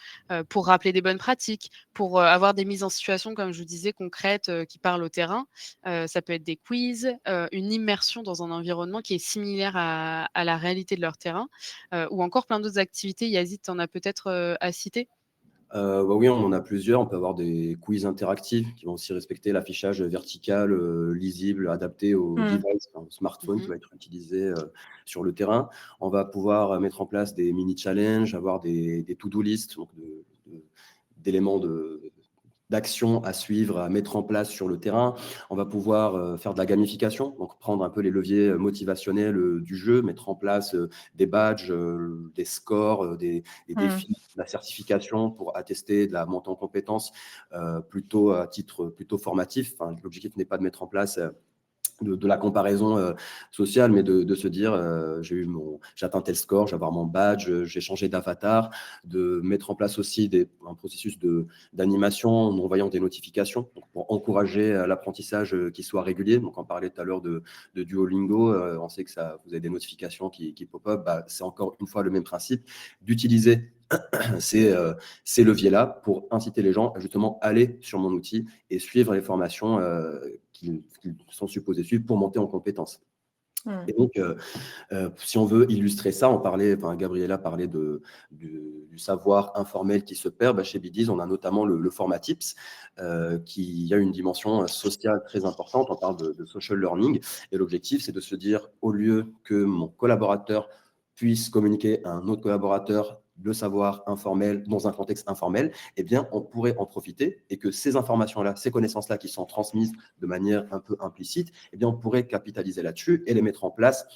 pour rappeler des bonnes pratiques, pour avoir des mises en situation, comme je vous disais, concrètes qui parlent au terrain. Ça peut être des quiz, une immersion dans un environnement qui est similaire à la réalité de leur terrain, ou encore plein d'autres activités. Yazid, tu en as peut-être à citer? Oui, on en a plusieurs. On peut avoir des quiz interactifs qui vont aussi respecter l'affichage vertical, lisible, adapté au Mmh. device, au smartphone qui Mmh. va être utilisé sur le terrain. On va pouvoir mettre en place des mini-challenges, avoir des to-do list, donc d'éléments d'actions à suivre, à mettre en place sur le terrain. On va pouvoir faire de la gamification, donc prendre un peu les leviers motivationnels du jeu, mettre en place des badges, des scores, des Mmh. défis, de la certification pour attester de la montée en compétences plutôt à titre plutôt formatif. Enfin, l'objectif n'est pas de mettre en place de la comparaison sociale, mais de se dire j'ai atteint tel score, je vais avoir mon badge, j'ai changé d'avatar, de mettre en place aussi un processus d'animation en envoyant des notifications donc pour encourager l'apprentissage qui soit régulier. Donc, on parlait tout à l'heure de Duolingo, on sait que vous avez des notifications qui pop-up. C'est encore une fois le même principe d'utiliser ces leviers-là pour inciter les gens à justement aller sur mon outil et suivre les formations qu'ils sont supposés suivre pour monter en compétences. Mmh. Et donc, si on veut illustrer ça, Gabriella parlait du savoir informel qui se perd. Chez Bdiz, on a notamment le format TIPS, qui a une dimension sociale très importante. On parle de social learning. Et l'objectif, c'est de se dire, au lieu que mon collaborateur puisse communiquer à un autre collaborateur le savoir informel dans un contexte informel, eh bien, on pourrait en profiter et que ces informations-là, ces connaissances-là qui sont transmises de manière un peu implicite, eh bien, on pourrait capitaliser là-dessus et les mettre en place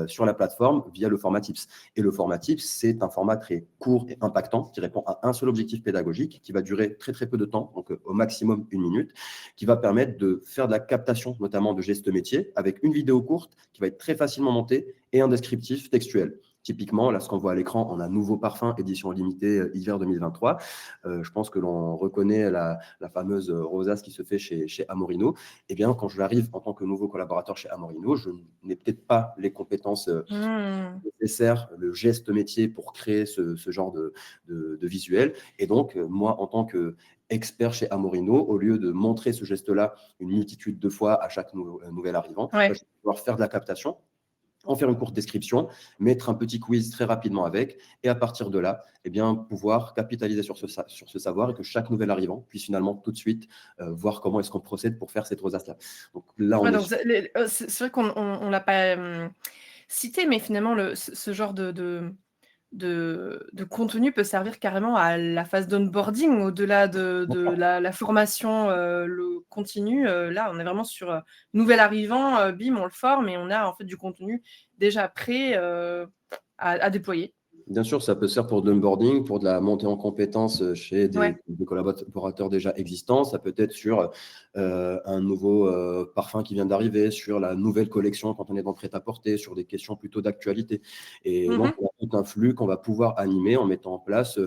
sur la plateforme via le format TIPS. Et le format TIPS, c'est un format très court et impactant qui répond à un seul objectif pédagogique qui va durer très, très peu de temps, donc au maximum 1 minute, qui va permettre de faire de la captation, notamment de gestes métiers, avec une vidéo courte qui va être très facilement montée et un descriptif textuel. Typiquement, là, ce qu'on voit à l'écran, on a Nouveau Parfum, édition limitée hiver 2023. Je pense que l'on reconnaît la fameuse rosace qui se fait chez Amorino. Eh bien, quand j'arrive en tant que nouveau collaborateur chez Amorino, je n'ai peut-être pas les compétences Mmh. nécessaires, le geste métier pour créer ce genre de visuel. Et donc, moi, en tant qu'expert chez Amorino, au lieu de montrer ce geste-là une multitude de fois à chaque nouvel arrivant, je vais pouvoir faire de la captation, en faire une courte description, mettre un petit quiz très rapidement avec, et à partir de là, eh bien, pouvoir capitaliser sur ce savoir et que chaque nouvel arrivant puisse finalement tout de suite voir comment est-ce qu'on procède pour faire cette rosace-là. Donc là, on Ouais, est donc sur... c'est vrai qu'on l'a pas cité, mais finalement, ce genre de contenu peut servir carrément à la phase d'onboarding au-delà de la formation le continu. Là, on est vraiment sur nouvel arrivant, bim, on le forme et on a en fait du contenu déjà prêt à déployer. Bien sûr, ça peut servir pour de l'onboarding, pour de la montée en compétences chez Ouais. des collaborateurs déjà existants. Ça peut être sur un nouveau parfum qui vient d'arriver, sur la nouvelle collection quand on est dans le prêt-à-porter, sur des questions plutôt d'actualité. Et donc, Mmh. on a tout un flux qu'on va pouvoir animer en mettant en place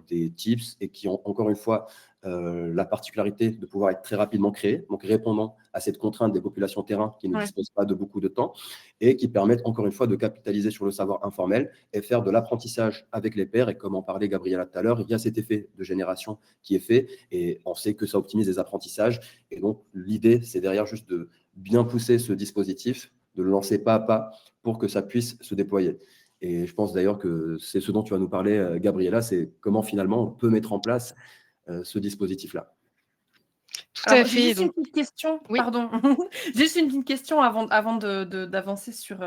des tips et qui ont encore une fois la particularité de pouvoir être très rapidement créés, donc répondant à cette contrainte des populations terrain qui ne Ouais. disposent pas de beaucoup de temps et qui permettent encore une fois de capitaliser sur le savoir informel et faire de l'apprentissage avec les pairs. Et comme en parlait Gabriella tout à l'heure, il y a cet effet de génération qui est fait et on sait que ça optimise les apprentissages. Et donc, l'idée, c'est derrière juste de bien pousser ce dispositif, de le lancer pas à pas pour que ça puisse se déployer. Et je pense d'ailleurs que c'est ce dont tu vas nous parler, Gabriella, c'est comment finalement on peut mettre en place ce dispositif-là. Tout à Alors, j'ai fait. juste une Donc, petite question, oui. pardon. J'ai juste une petite question avant d'avancer sur,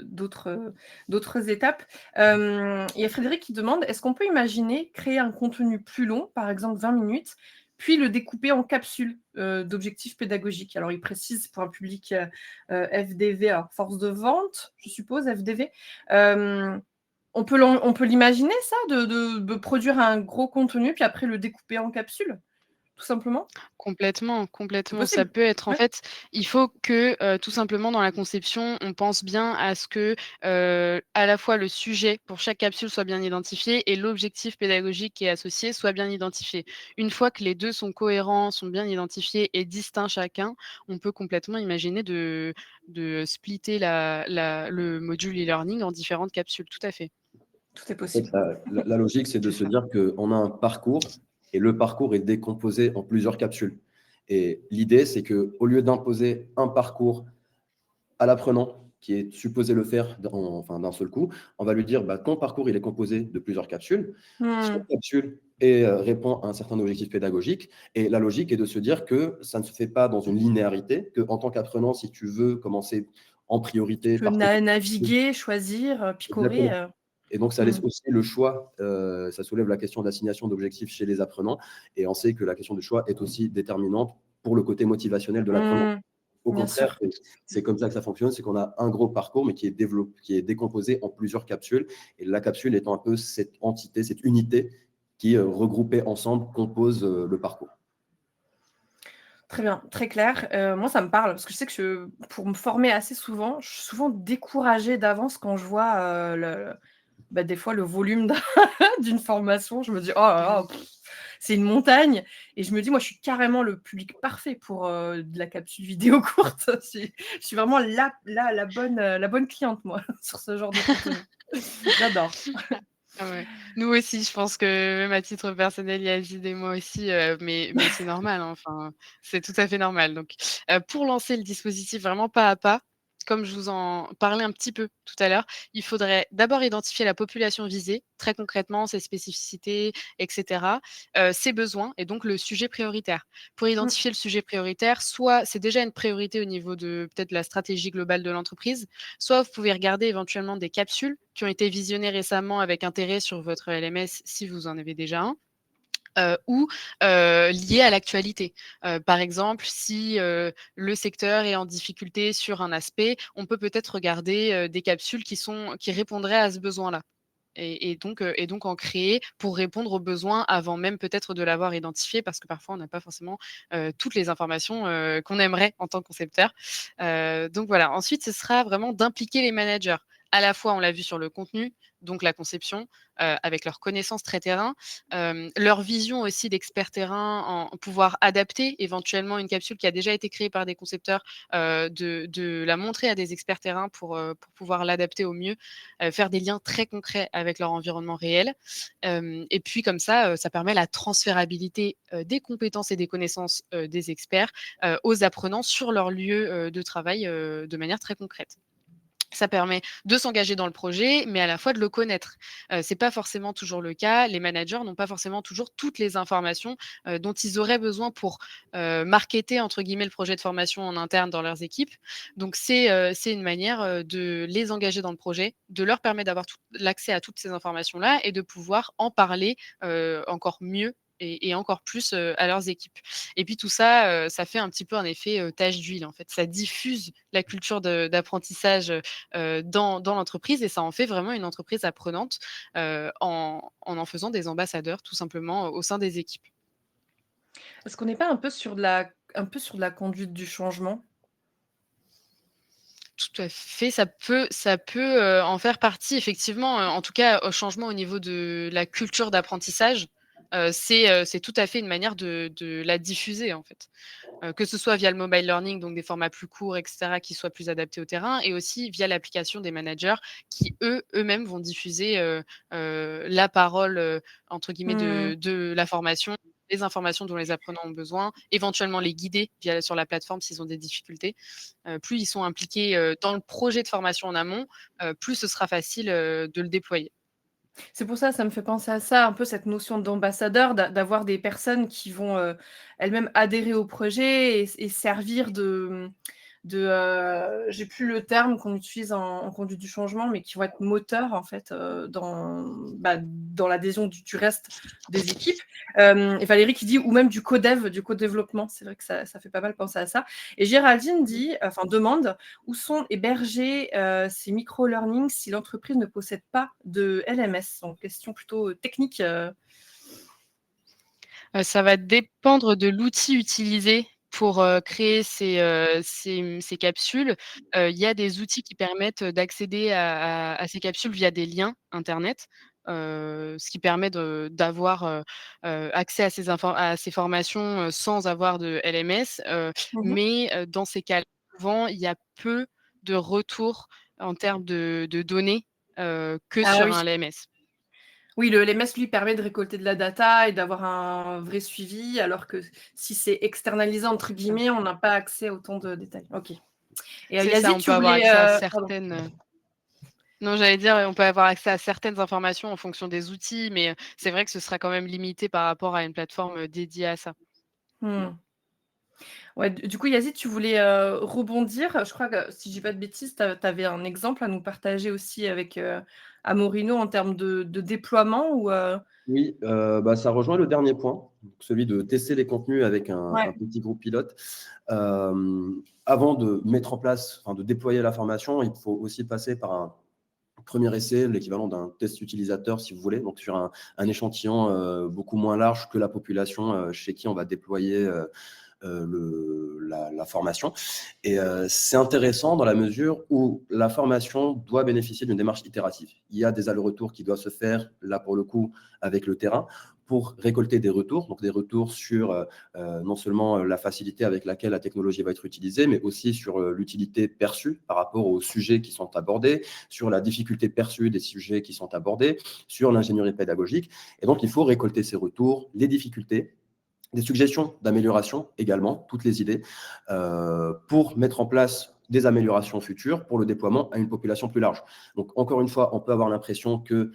d'autres étapes. Il y a Frédéric qui demande: «Est-ce qu'on peut imaginer créer un contenu plus long, par exemple 20 minutes, puis le découper en capsules, d'objectifs pédagogiques?» Alors il précise pour un public, FDV, alors force de vente, je suppose, FDV. On peut l'imaginer ça, de produire un gros contenu, puis après le découper en capsules, tout simplement? Complètement, C'est complètement. Ça possible? peut être en Ouais. fait, il faut que, tout simplement dans la conception, on pense bien à ce que, à la fois le sujet pour chaque capsule soit bien identifié et l'objectif pédagogique qui est associé soit bien identifié. Une fois que les 2 sont cohérents, sont bien identifiés et distincts chacun, on peut complètement imaginer de splitter le module e-learning en différentes capsules, tout à fait. Tout est En fait, possible. la logique, c'est de C'est se ça. dire qu'on a un parcours et le parcours est décomposé en plusieurs capsules. Et l'idée, c'est qu'au lieu d'imposer un parcours à l'apprenant qui est supposé le faire enfin, d'un seul coup, on va lui dire bah, ton parcours il est composé de plusieurs capsules. Mmh. Chaque capsule répond à un certain objectif pédagogique. Et la logique est de se dire que ça ne se fait pas dans une linéarité, qu'en tant qu'apprenant, si tu veux commencer en Tu priorité peux par tes capsules, naviguer, choisir, picorer, exactement. Et donc, ça laisse mmh. aussi le choix, ça soulève la question d'assignation d'objectifs chez les apprenants. Et on sait que la question du choix est aussi déterminante pour le côté motivationnel de l'apprenant. Mmh. Au Bien contraire, sûr. c'est comme ça que ça fonctionne, c'est qu'on a un gros parcours, mais qui est décomposé en plusieurs capsules. Et la capsule étant un peu cette entité, cette unité qui, regroupée ensemble, compose le parcours. Très bien, très clair. Moi, ça me parle parce que je sais que pour me former assez souvent, je suis souvent découragée d'avance quand je vois, des fois le volume d'une formation. Je me dis: «Oh là là, Mmh. c'est une montagne» et je me dis: «Moi, je suis carrément le public parfait pour, de la capsule vidéo courte». Je suis vraiment la bonne cliente, moi, sur ce genre de contenu. J'adore. Ah ouais. Nous aussi, je pense que même à titre personnel, Yazid et moi aussi, mais c'est normal, hein, enfin, c'est tout à fait normal. Donc, pour lancer le dispositif vraiment pas à pas, comme je vous en parlais un petit peu tout à l'heure, il faudrait d'abord identifier la population visée, très concrètement, ses spécificités et cetera, ses besoins et donc le sujet prioritaire. Pour Mmh. identifier le sujet prioritaire, soit c'est déjà une priorité au niveau de peut-être la stratégie globale de l'entreprise, soit vous pouvez regarder éventuellement des capsules qui ont été visionnées récemment avec intérêt sur votre LMS si vous en avez déjà un. Ou liées à l'actualité. Par exemple, si le secteur est en difficulté sur un aspect, on peut peut-être regarder des capsules qui répondraient à ce besoin-là. Et donc en créer pour répondre aux besoins avant même peut-être de l'avoir identifié, parce que parfois on n'a pas forcément toutes les informations qu'on aimerait en tant que concepteur. Donc voilà, ensuite ce sera vraiment d'impliquer les managers. À la fois, on l'a vu sur le contenu, donc la conception, avec leurs connaissances très terrain, leur vision aussi d'experts terrain, en pouvoir adapter éventuellement une capsule qui a déjà été créée par des concepteurs, de la montrer à des experts terrain pour pouvoir l'adapter au mieux, faire des liens très concrets avec leur environnement réel. Et puis comme ça, ça permet la transférabilité, des compétences et des connaissances, des experts, aux apprenants sur leur lieu, de travail, de manière très concrète. Ça permet de s'engager dans le projet, mais à la fois de le connaître. C'est pas forcément toujours le cas. Les managers n'ont pas forcément toujours toutes les informations, dont ils auraient besoin pour, «marketer» entre guillemets le projet de formation en interne dans leurs équipes. Donc c'est une manière, de les engager dans le projet, de leur permettre d'avoir tout l'accès à toutes ces informations-là et de pouvoir en parler, encore mieux et encore plus, à leurs équipes. Et puis tout ça, ça fait un petit peu un effet, tache d'huile en fait. Ça diffuse la culture d'apprentissage, dans l'entreprise et ça en fait vraiment une entreprise apprenante, en faisant des ambassadeurs tout simplement, au sein des équipes. Est-ce qu'on n'est pas un peu sur de la conduite du changement? Tout à fait, ça peut, en faire partie effectivement, en tout cas, au changement au niveau de la culture d'apprentissage, c'est tout à fait une manière de la diffuser, en fait. Que ce soit via le mobile learning, donc des formats plus courts et cetera, qui soient plus adaptés au terrain et aussi via l'application des managers qui eux-mêmes vont diffuser, la parole, entre guillemets Mmh. de la formation, les informations dont les apprenants ont besoin, éventuellement les guider sur la plateforme s'ils ont des difficultés. Plus ils sont impliqués, dans le projet de formation en amont, plus ce sera facile, de le déployer. C'est pour ça, ça me fait penser à ça, un peu cette notion d'ambassadeur, d'avoir des personnes qui vont, elles-mêmes adhérer au projet et servir j'ai plus le terme qu'on utilise en conduite du changement, mais qui vont être moteurs en fait dans l'adhésion du reste des équipes. Et Valérie qui dit ou même du codev, du co-développement. C'est vrai que ça fait pas mal penser à ça. Et Géraldine demande où sont hébergés ces micro-learnings si l'entreprise ne possède pas de LMS. Donc question plutôt technique. Ça va dépendre de l'outil utilisé pour, créer ces capsules. Il y a des outils qui permettent d'accéder à ces capsules via des liens internet, ce qui permet d'avoir, accès à ces formations, sans avoir de LMS, Mhm. mais dans ces cas-là, souvent, il y a peu de retours en termes de données, que Ah sur oui. un LMS. Oui, le LMS, lui, permet de récolter de la data et d'avoir un vrai suivi, alors que si c'est externalisé, entre guillemets, on n'a pas accès à autant de détails. Ok. Et C'est ça, Yazid, on tu peut avoir voulais... accès à pardon. certaines, non, j'allais dire, on peut avoir accès à certaines informations en fonction des outils, mais c'est vrai que ce sera quand même limité par rapport à une plateforme, dédiée à ça. Hmm. Ouais, du coup, Yazid, tu voulais rebondir. Je crois que, si je dis pas de bêtises, tu avais un exemple à nous partager aussi avec Amorino en termes de déploiement ou, Oui, ça rejoint le dernier point, donc celui de tester les contenus avec un Ouais. petit groupe pilote. Avant de mettre en place, enfin, de déployer la formation, il faut aussi passer par un premier essai, l'équivalent d'un test utilisateur, si vous voulez, donc sur un échantillon beaucoup moins large que la population chez qui on va déployer la formation. Et c'est intéressant dans la mesure où la formation doit bénéficier d'une démarche itérative. Il y a des allers-retours qui doivent se faire, là pour le coup, avec le terrain, pour récolter des retours, donc des retours sur non seulement la facilité avec laquelle la technologie va être utilisée, mais aussi sur l'utilité perçue par rapport aux sujets qui sont abordés, sur la difficulté perçue des sujets qui sont abordés, sur l'ingénierie pédagogique. Et donc, il faut récolter ces retours, les difficultés, des suggestions d'amélioration également, toutes les idées, pour mettre en place des améliorations futures pour le déploiement à une population plus large. Donc, encore une fois, on peut avoir l'impression que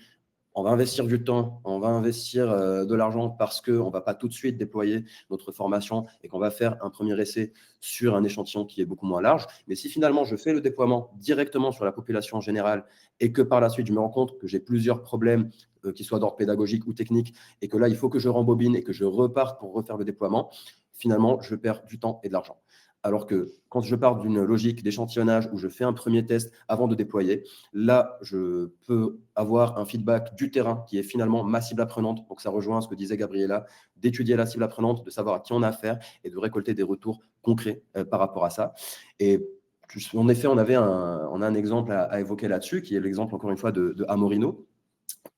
on va investir du temps, on va investir de l'argent parce qu'on ne va pas tout de suite déployer notre formation et qu'on va faire un premier essai sur un échantillon qui est beaucoup moins large. Mais si finalement je fais le déploiement directement sur la population générale et que par la suite je me rends compte que j'ai plusieurs problèmes, qui soient d'ordre pédagogique ou technique, et que là il faut que je rembobine et que je reparte pour refaire le déploiement, finalement je perds du temps et de l'argent. Alors que quand je pars d'une logique d'échantillonnage où je fais un premier test avant de déployer, là, je peux avoir un feedback du terrain qui est finalement ma cible apprenante. Donc, ça rejoint ce que disait Gabriela, d'étudier la cible apprenante, de savoir à qui on a affaire et de récolter des retours concrets par rapport à ça. Et en effet, on a un exemple à évoquer là-dessus, qui est l'exemple, encore une fois, de Amorino.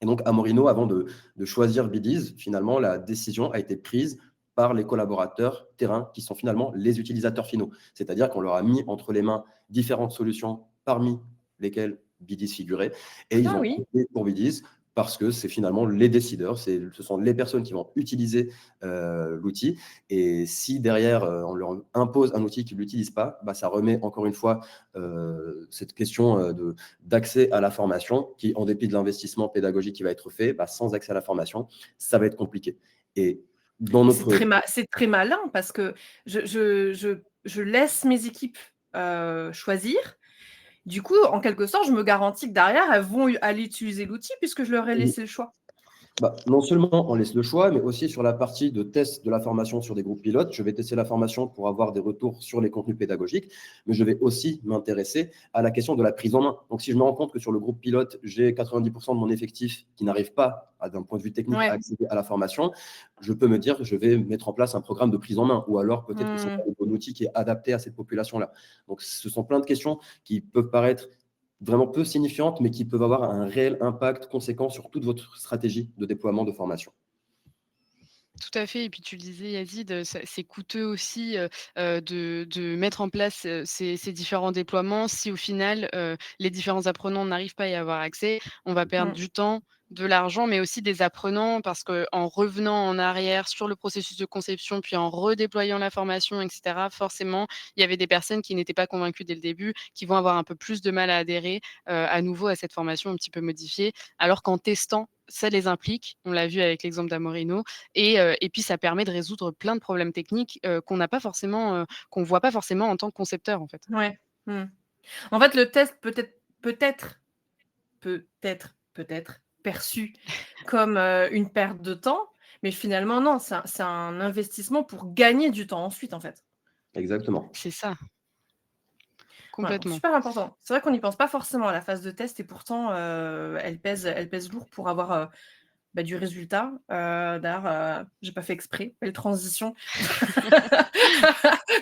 Et donc, Amorino, avant de choisir Bidis, finalement, la décision a été prise par les collaborateurs terrain qui sont finalement les utilisateurs finaux. C'est-à-dire qu'on leur a mis entre les mains différentes solutions parmi lesquelles Bidis figurait et ils Ah ont oui. opté pour Bidis parce que c'est finalement les décideurs, ce sont les personnes qui vont utiliser l'outil. Et si derrière, on leur impose un outil qu'ils ne l'utilisent pas, ça remet encore une fois cette question d'accès à la formation qui, en dépit de l'investissement pédagogique qui va être fait, sans accès à la formation, ça va être compliqué. Et dans Et notre... c'est très malin parce que je laisse mes équipes choisir. Du coup, en quelque sorte, je me garantis que derrière, elles vont aller utiliser l'outil puisque je leur ai laissé le choix. Non seulement on laisse le choix, mais aussi sur la partie de test de la formation sur des groupes pilotes. Je vais tester la formation pour avoir des retours sur les contenus pédagogiques, mais je vais aussi m'intéresser à la question de la prise en main. Donc, si je me rends compte que sur le groupe pilote, j'ai 90% de mon effectif qui n'arrive pas, d'un point de vue technique, à accéder à la formation, je peux me dire que je vais mettre en place un programme de prise en main, ou alors peut-être que c'est pas le bon outil qui est adapté à cette population-là. Donc, ce sont plein de questions qui peuvent paraître vraiment peu signifiantes, mais qui peuvent avoir un réel impact conséquent sur toute votre stratégie de déploiement de formation. Tout à fait et puis tu le disais Yazid, c'est coûteux aussi, de mettre en place, ces différents déploiements si au final, les différents apprenants n'arrivent pas à y avoir accès. On va perdre du temps, de l'argent, mais aussi des apprenants parce qu'en revenant en arrière sur le processus de conception, puis en redéployant la formation et cetera, forcément, il y avait des personnes qui n'étaient pas convaincues dès le début, qui vont avoir un peu plus de mal à adhérer, à nouveau à cette formation un petit peu modifiée. Alors qu'en testant, ça les implique, on l'a vu avec l'exemple d'Amorino, et puis ça permet de résoudre plein de problèmes techniques qu'on n'a pas forcément, qu'on voit pas forcément en tant que concepteur en fait. Ouais. Mmh. En fait, le test peut être perçu comme, une perte de temps, mais finalement non, c'est un investissement pour gagner du temps ensuite, en fait. Exactement. C'est ça, Voilà, donc complètement. super important. C'est vrai qu'on n'y pense pas forcément à la phase de test et pourtant, elle pèse lourd pour avoir, du résultat. D'ailleurs, j'ai pas fait exprès, belle transition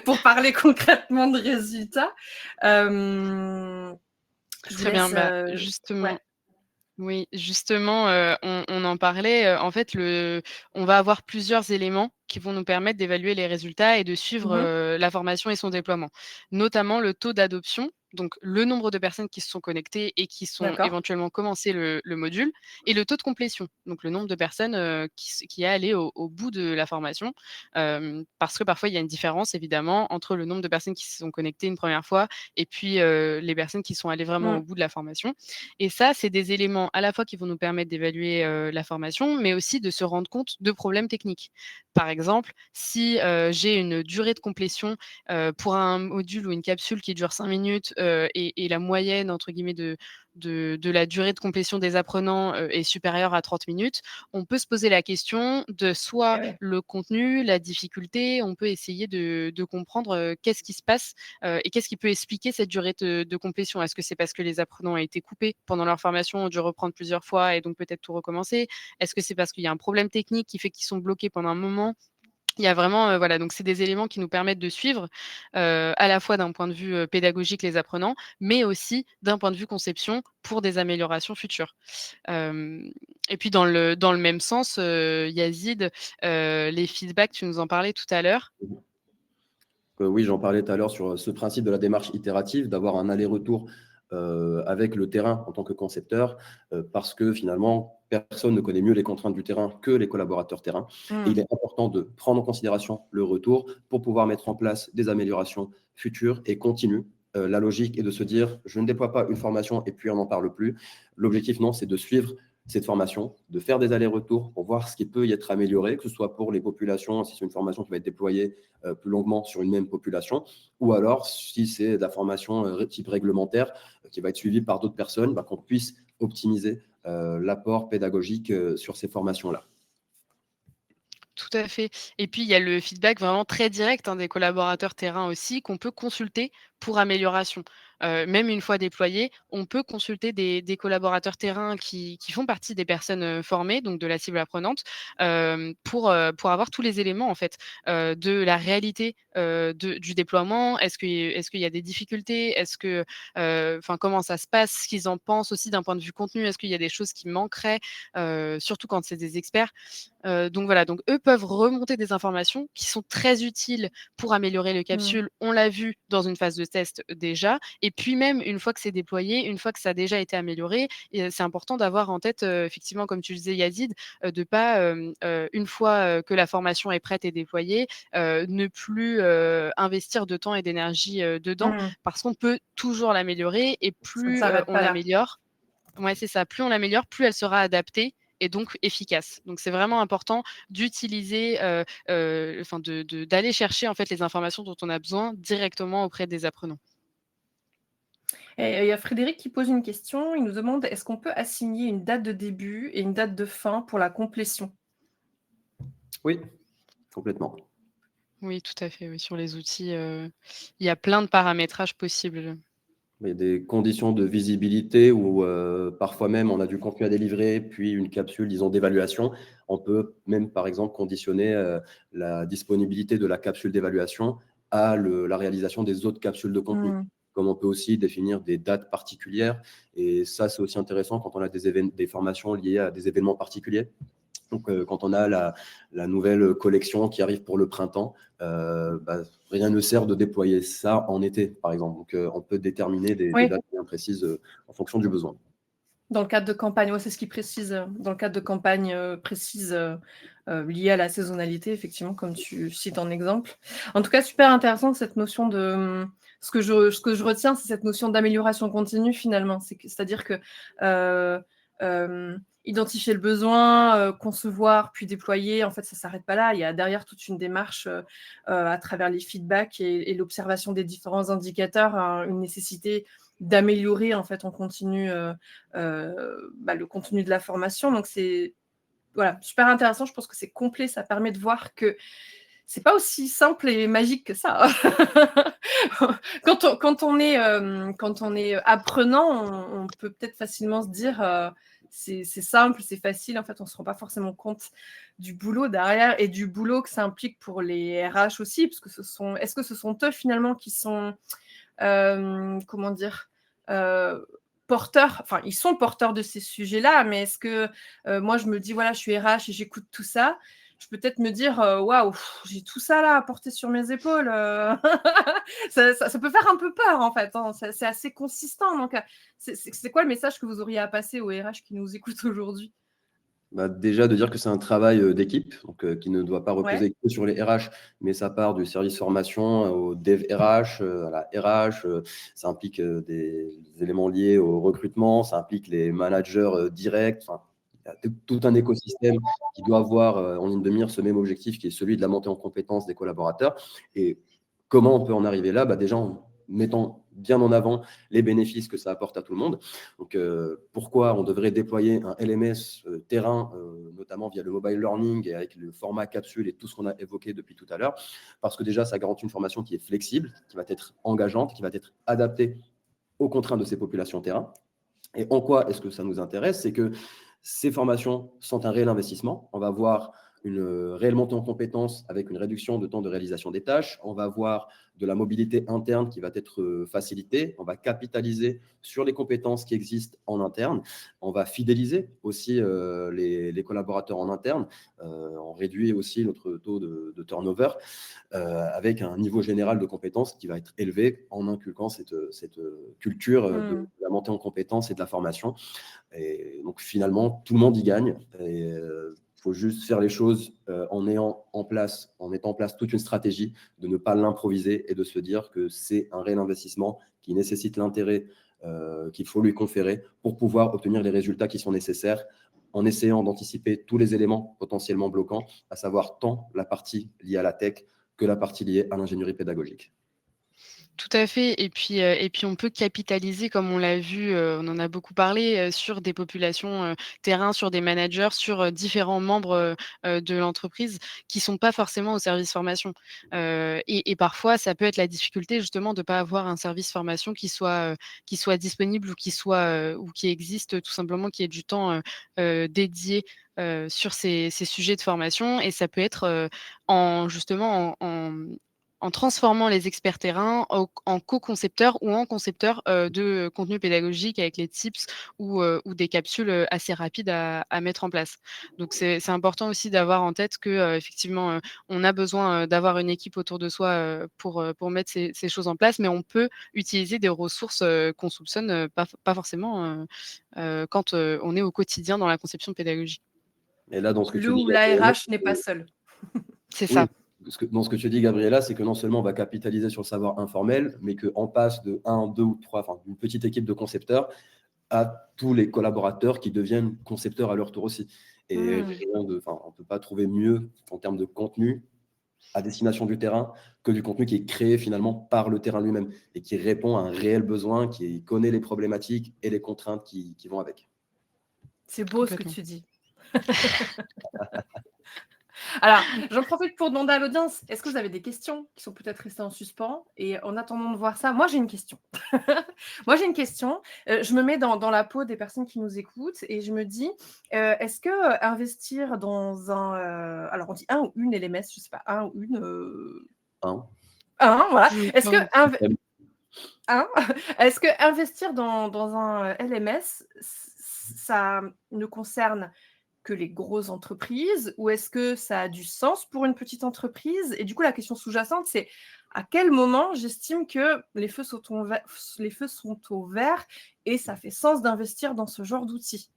pour parler concrètement de résultats. Je vous Très bien, laisse, bah, ouais. justement. Oui, justement, on en parlait, en fait, on va avoir plusieurs éléments qui vont nous permettre d'évaluer les résultats et de suivre, Mmh. la formation et son déploiement. Notamment le taux d'adoption, donc le nombre de personnes qui se sont connectées et qui sont D'accord. éventuellement commencé le module, et le taux de complétion, donc le nombre de personnes, qui est allé au bout de la formation. Parce que parfois il y a une différence évidemment entre le nombre de personnes qui se sont connectées une première fois et puis, les personnes qui sont allées vraiment Mmh. au bout de la formation. Et ça, c'est des éléments à la fois qui vont nous permettre d'évaluer, la formation, mais aussi de se rendre compte de problèmes techniques. Par exemple, si, j'ai une durée de complétion, pour un module ou une capsule qui dure 5 minutes, et la moyenne entre guillemets de la durée de complétion des apprenants, est supérieure à 30 minutes, on peut se poser la question de Et soit ouais. le contenu, la difficulté, on peut essayer de comprendre, qu'est-ce qui se passe, et qu'est-ce qui peut expliquer cette durée de complétion? Est-ce que c'est parce que les apprenants ont été coupés pendant leur formation, ont dû reprendre plusieurs fois et donc peut-être tout recommencer? Est-ce que c'est parce qu'il y a un problème technique qui fait qu'ils sont bloqués pendant un moment? Il y a vraiment, voilà, donc c'est des éléments qui nous permettent de suivre, à la fois d'un point de vue, pédagogique les apprenants, mais aussi d'un point de vue conception pour des améliorations futures. Hem Et puis dans le même sens, Yazid, les feedbacks, tu nous en parlais tout à l'heure. Oui, j'en parlais tout à l'heure sur ce principe de la démarche itérative, d'avoir un aller-retour avec le terrain en tant que concepteur, parce que finalement, personne ne connaît mieux les contraintes du terrain que les collaborateurs terrain. Et il Mmh. est important de prendre en considération le retour pour pouvoir mettre en place des améliorations futures et continues. La logique est de se dire, je ne déploie pas une formation et puis on n'en parle plus. L'objectif, non, c'est de suivre cette formation, de faire des allers-retours pour voir ce qui peut y être amélioré, que ce soit pour les populations, si c'est une formation qui va être déployée plus longuement sur une même population, ou alors si c'est de la formation type réglementaire qui va être suivie par d'autres personnes, qu'on puisse optimiser l'apport pédagogique sur ces formations-là. Tout à fait, et puis il y a le feedback vraiment très direct, hein, des collaborateurs terrain aussi qu'on peut consulter pour amélioration. Même une fois déployé, on peut consulter des collaborateurs terrain qui font partie des personnes, formées, donc de la cible apprenante, pour avoir tous les éléments en fait, de la réalité, du déploiement. Est-ce qu'il y a des difficultés? Est-ce que, enfin comment ça se passe? Ce qu'ils en pensent aussi d'un point de vue contenu. Est-ce qu'il y a des choses qui manqueraient? Surtout quand c'est des experts. Donc voilà, donc eux peuvent remonter des informations qui sont très utiles pour améliorer les Mmh. capsules. On l'a vu dans une phase de test déjà, et puis même une fois que c'est déployé, une fois que ça a déjà été amélioré, et c'est important d'avoir en tête, effectivement, comme tu le disais Yazid, de pas, une fois, que la formation est prête et déployée, ne plus, investir de temps et d'énergie, dedans, Mmh. parce qu'on peut toujours l'améliorer, et Ça ne plus, s'arrête on pas là. l'améliore. Ouais, c'est ça. Plus on l'améliore, plus elle sera adaptée et donc efficace. Donc c'est vraiment important d'utiliser, enfin d'aller chercher en fait les informations dont on a besoin directement auprès des apprenants. Et il y a Frédéric qui pose une question. Il nous demande: «Est-ce qu'on peut assigner une date de début et une date de fin pour la complétion?» Oui, complètement. Oui, tout à fait, oui, sur les outils, il y a plein de paramétrages possibles. Il y a des conditions de visibilité où parfois même on a du contenu à délivrer, puis une capsule, disons, d'évaluation. On peut même, par exemple, conditionner la disponibilité de la capsule d'évaluation à la réalisation des autres capsules de contenu. Mmh. Comme on peut aussi définir des dates particulières. Et ça, c'est aussi intéressant quand on a des formations liées à des événements particuliers. Donc, quand on a la nouvelle collection qui arrive pour le printemps, rien ne sert de déployer ça en été, par exemple. Donc, on peut déterminer des Oui, dates bien précises en fonction du besoin. dans le cadre de campagne, ouais, c'est ce qu'il précise, dans le cadre de campagnes, précises, liées à la saisonnalité, effectivement, comme tu cites en exemple. En tout cas, super intéressante cette notion de, ce que je retiens, c'est cette notion d'amélioration continue finalement. C'est-à-dire que, heu identifier le besoin, concevoir, puis déployer. En fait, ça ne s'arrête pas là. Il y a derrière toute une démarche à travers les feedbacks et l'observation des différents indicateurs, une nécessité d'améliorer en fait en continu le contenu de la formation. Donc c'est super intéressant. Je pense que c'est complet. Ça permet de voir que c'est pas aussi simple et magique que ça. Quand on est apprenant, on peut peut-être facilement se dire c'est simple, c'est facile. En fait, on se rend pas forcément compte du boulot derrière et du boulot que ça implique pour les RH aussi, parce que est-ce que ce sont eux finalement qui sont porteurs, enfin ils sont porteurs de ces sujets-là, mais est-ce que moi je me dis voilà, je suis RH et j'écoute tout ça, je peux peut-être me dire waouh, j'ai tout ça là à porter sur mes épaules. Ça peut faire un peu peur en fait, hein. C'est assez consistant. Donc c'est quoi le message que vous auriez à passer aux RH qui nous écoutent aujourd'hui? Déjà, de dire que c'est un travail d'équipe, donc qui ne doit pas reposer que sur les RH, mais ça part du service formation au dev RH, à la RH, ça implique des éléments liés au recrutement, ça implique les managers directs. Enfin, il y a tout un écosystème qui doit avoir en ligne de mire ce même objectif qui est celui de la montée en compétences des collaborateurs. Et comment on peut en arriver là? Déjà en mettant bien en avant les bénéfices que ça apporte à tout le monde. Donc, pourquoi on devrait déployer un LMS terrain, notamment via le mobile learning et avec le format capsule et tout ce qu'on a évoqué depuis tout à l'heure? Parce que déjà, ça garantit une formation qui est flexible, qui va être engageante, qui va être adaptée aux contraintes de ces populations terrain. Et en quoi est-ce que ça nous intéresse? C'est que ces formations sont un réel investissement. On va voir une réelle montée en compétences avec une réduction de temps de réalisation des tâches. On va avoir de la mobilité interne qui va être facilitée. On va capitaliser sur les compétences qui existent en interne. On va fidéliser aussi les collaborateurs en interne. On réduit aussi notre taux de turnover avec un niveau général de compétences qui va être élevé en inculquant cette culture de la montée en compétences et de la formation. Et donc finalement, tout le monde y gagne. Et il faut juste faire les choses en mettant en place toute une stratégie, de ne pas l'improviser et de se dire que c'est un réel investissement qui nécessite l'intérêt qu'il faut lui conférer pour pouvoir obtenir les résultats qui sont nécessaires en essayant d'anticiper tous les éléments potentiellement bloquants, à savoir tant la partie liée à la tech que la partie liée à l'ingénierie pédagogique. Tout à fait et puis on peut capitaliser comme on l'a vu, on en a beaucoup parlé, sur des populations, terrain, sur des managers, sur, différents membres, de l'entreprise qui sont pas forcément au service formation. Et parfois ça peut être la difficulté justement de pas avoir un service formation qui soit disponible ou qui existe tout simplement, qui ait du temps, dédié, sur ces sujets de formation et ça peut être, en justement en transformant les experts terrain en co-concepteurs ou en concepteurs, de contenu pédagogique avec les tips ou des capsules, assez rapides à mettre en place. Donc c'est important aussi d'avoir en tête que, effectivement, on a besoin, d'avoir une équipe autour de soi, pour mettre ces choses en place, mais on peut utiliser des ressources, qu'on soupçonne, pas forcément, quand, on est au quotidien dans la conception pédagogique. Et là, dans ce que tu Le dis, ou la Gabriella, RH n'est pas seul. C'est oui, ça. dans ce que tu dis, Gabriella, c'est que non seulement on va capitaliser sur le savoir informel, mais qu'on passe de 1, 2 ou 3, enfin, d'une petite équipe de concepteurs à tous les collaborateurs qui deviennent concepteurs à leur tour aussi. Et on ne peut pas trouver mieux en termes de contenu à destination du terrain que du contenu qui est créé finalement par le terrain lui-même et qui répond à un réel besoin, qui connaît les problématiques et les contraintes qui vont avec. C'est beau ce que Complètement. tu dis. Alors, j'en profite pour demander à l'audience, est-ce que vous avez des questions qui sont peut-être restées en suspens? Et en attendant de voir ça, moi j'ai une question. Moi j'ai une question. Je me mets dans la peau des personnes qui nous écoutent et je me dis, est-ce que investir dans alors on dit un ou une LMS, je sais pas, un ou une. Hein. Voilà. Est-ce que Ouais. est-ce que investir dans un LMS, ça ne concerne que les grosses entreprises ou est-ce que ça a du sens pour une petite entreprise? Et du coup, la question sous-jacente, c'est à quel moment j'estime que les feux sont au vert et ça fait sens d'investir dans ce genre d'outils?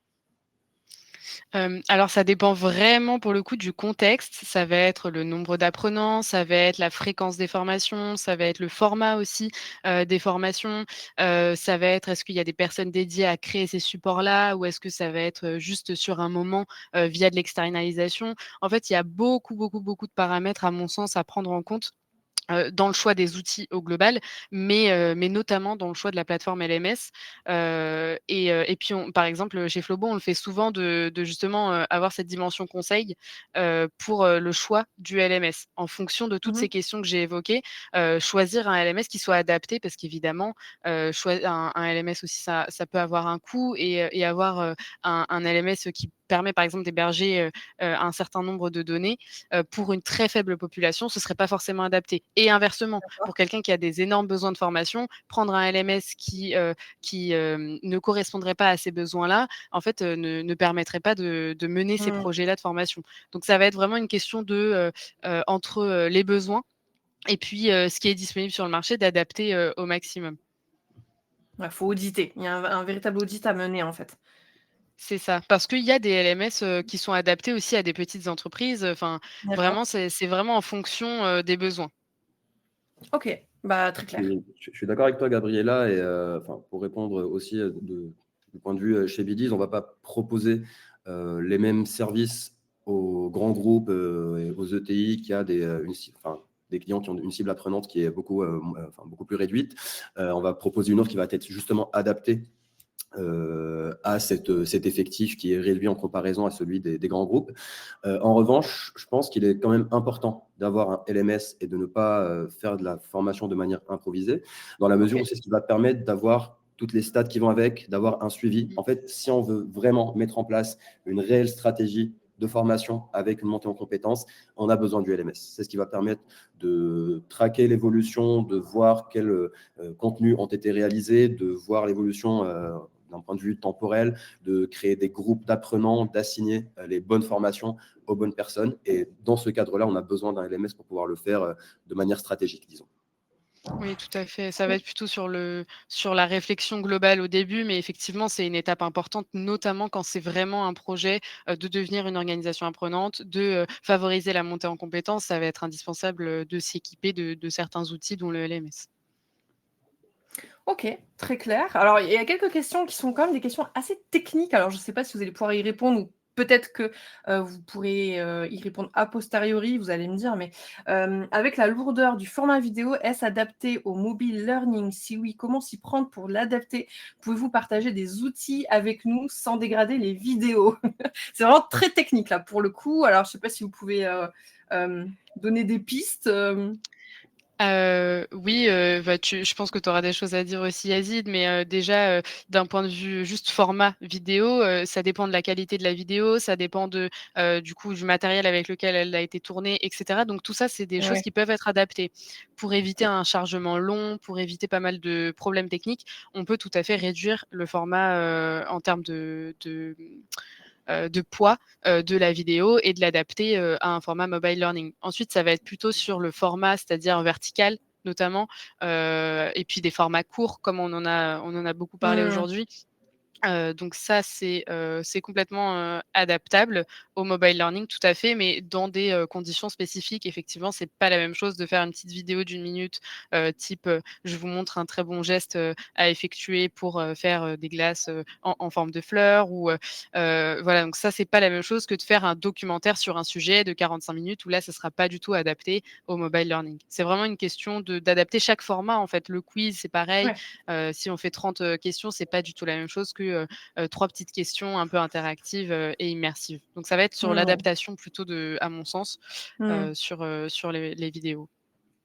Alors ça dépend vraiment pour le coup du contexte. Ça va être le nombre d'apprenants, ça va être la fréquence des formations, ça va être le format aussi, des formations. Ça va être est-ce qu'il y a des personnes dédiées à créer ces supports-là ou est-ce que ça va être, juste sur un moment, via de l'externalisation? En fait, il y a beaucoup, beaucoup, beaucoup de paramètres à mon sens à prendre en compte dans le choix des outils au global, mais notamment dans le choix de la plateforme LMS. Et puis par exemple, chez Flobo, on le fait souvent de justement, avoir cette dimension conseil, pour, le choix du LMS. En fonction de toutes Mmh. ces questions que j'ai évoquées, choisir un LMS qui soit adapté parce qu'évidemment, un LMS aussi ça peut avoir un coût et avoir, un LMS qui permet par exemple d'héberger, un certain nombre de données, pour une très faible population, ce serait pas forcément adapté. Et inversement, pour D'accord. quelqu'un qui a des énormes besoins de formation, prendre un LMS qui ne correspondrait pas à ces besoins-là, en fait, ne permettrait pas de mener ces Mmh. projets-là de formation. Donc ça va être vraiment une question de, entre, les besoins et puis, ce qui est disponible sur le marché, d'adapter, au maximum. Ouais, faut auditer. Il y a un véritable audit à mener, en fait. C'est ça, parce qu'il y a des LMS, qui sont adaptés aussi à des petites entreprises, enfin, D'accord. vraiment, c'est vraiment en fonction, des besoins. OK, bah, très clair. Je suis d'accord avec toi, Gabriella, et enfin, pour répondre aussi du point de vue chez Bidis, on ne va pas proposer les mêmes services aux grands groupes et aux ETI qui a des clients qui ont une cible apprenante qui est beaucoup plus réduite. On va proposer une offre qui va être justement adaptée à cet effectif qui est réduit en comparaison à celui des grands groupes. En revanche, je pense qu'il est quand même important d'avoir un LMS et de ne pas faire de la formation de manière improvisée, dans la mesure OK. où c'est ce qui va permettre d'avoir toutes les stats qui vont avec, d'avoir un suivi. En fait, si on veut vraiment mettre en place une réelle stratégie de formation avec une montée en compétences, on a besoin du LMS. C'est ce qui va permettre de traquer l'évolution, de voir quels contenus ont été réalisés, de voir l'évolution d'un point de vue temporel, de créer des groupes d'apprenants, d'assigner les bonnes formations aux bonnes personnes. Et dans ce cadre-là, on a besoin d'un LMS pour pouvoir le faire de manière stratégique, disons. Oui, tout à fait. Ça va être plutôt sur la réflexion globale au début, mais effectivement, c'est une étape importante, notamment quand c'est vraiment un projet, de devenir une organisation apprenante, de, favoriser la montée en compétences. Ça va être indispensable, de s'équiper de certains outils, dont le LMS. OK, très clair. Alors, il y a quelques questions qui sont quand même des questions assez techniques. Alors, je ne sais pas si vous allez pouvoir y répondre ou peut-être que, vous pourrez, y répondre a posteriori, vous allez me dire. Mais, avec la lourdeur du format vidéo, est-ce adapté au mobile learning? Si oui, comment s'y prendre pour l'adapter? Pouvez-vous partager des outils avec nous sans dégrader les vidéos? C'est vraiment très technique là, pour le coup. Alors, je ne sais pas si vous pouvez, donner des pistes, Oui, bah, je pense que tu auras des choses à dire aussi, Yazid, mais déjà, d'un point de vue juste format vidéo, ça dépend de la qualité de la vidéo, ça dépend du coup, du matériel avec lequel elle a été tournée et cetera. Donc tout ça, c'est des choses Ouais. qui peuvent être adaptées. Pour éviter un chargement long, pour éviter pas mal de problèmes techniques, on peut tout à fait réduire le format, en termes de poids, de la vidéo et de l'adapter, à un format mobile learning. Ensuite, ça va être plutôt sur le format, c'est-à-dire vertical notamment, et puis des formats courts comme on en a beaucoup parlé Mmh. aujourd'hui. Donc ça, c'est complètement, adaptable au mobile learning, tout à fait, mais dans des, conditions spécifiques. Effectivement, c'est pas la même chose de faire une petite vidéo d'1 minute, type, je vous montre un très bon geste, à effectuer pour, faire, des glaces, en forme de fleurs ou, voilà, donc ça, c'est pas la même chose que de faire un documentaire sur un sujet de 45 minutes où là, ça sera pas du tout adapté au mobile learning. C'est vraiment une question d'adapter chaque format, en fait. Le quiz, c'est pareil. Ouais. Si on fait 30 questions, c'est pas du tout la même chose que, 3 petites questions un peu interactives, et immersives. Donc ça va être sur Mmh. l'adaptation plutôt à mon sens, Mmh. sur les vidéos.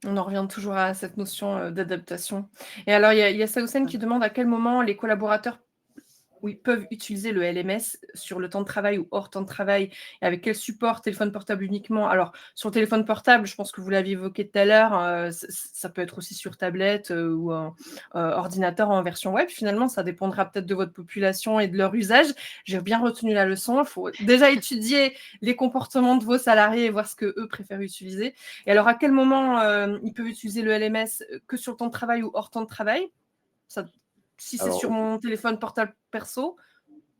On en revient toujours à cette notion, d'adaptation. Et alors, il y a Saoussen qui demande à quel moment les collaborateurs, oui, peuvent utiliser le LMS sur le temps de travail ou hors temps de travail et avec quel support? Téléphone portable uniquement? Alors, sur le téléphone portable, je pense que vous l'aviez évoqué tout à l'heure, ça peut être aussi sur tablette, ou un, ordinateur en version web. Finalement, ça dépendra peut-être de votre population et de leur usage. J'ai bien retenu la leçon. Il faut déjà étudier les comportements de vos salariés et voir ce qu'eux préfèrent utiliser. Et alors, à quel moment, ils peuvent utiliser le LMS, que sur le temps de travail ou hors temps de travail? Ça Si c'est sur Alors, mon téléphone portable perso,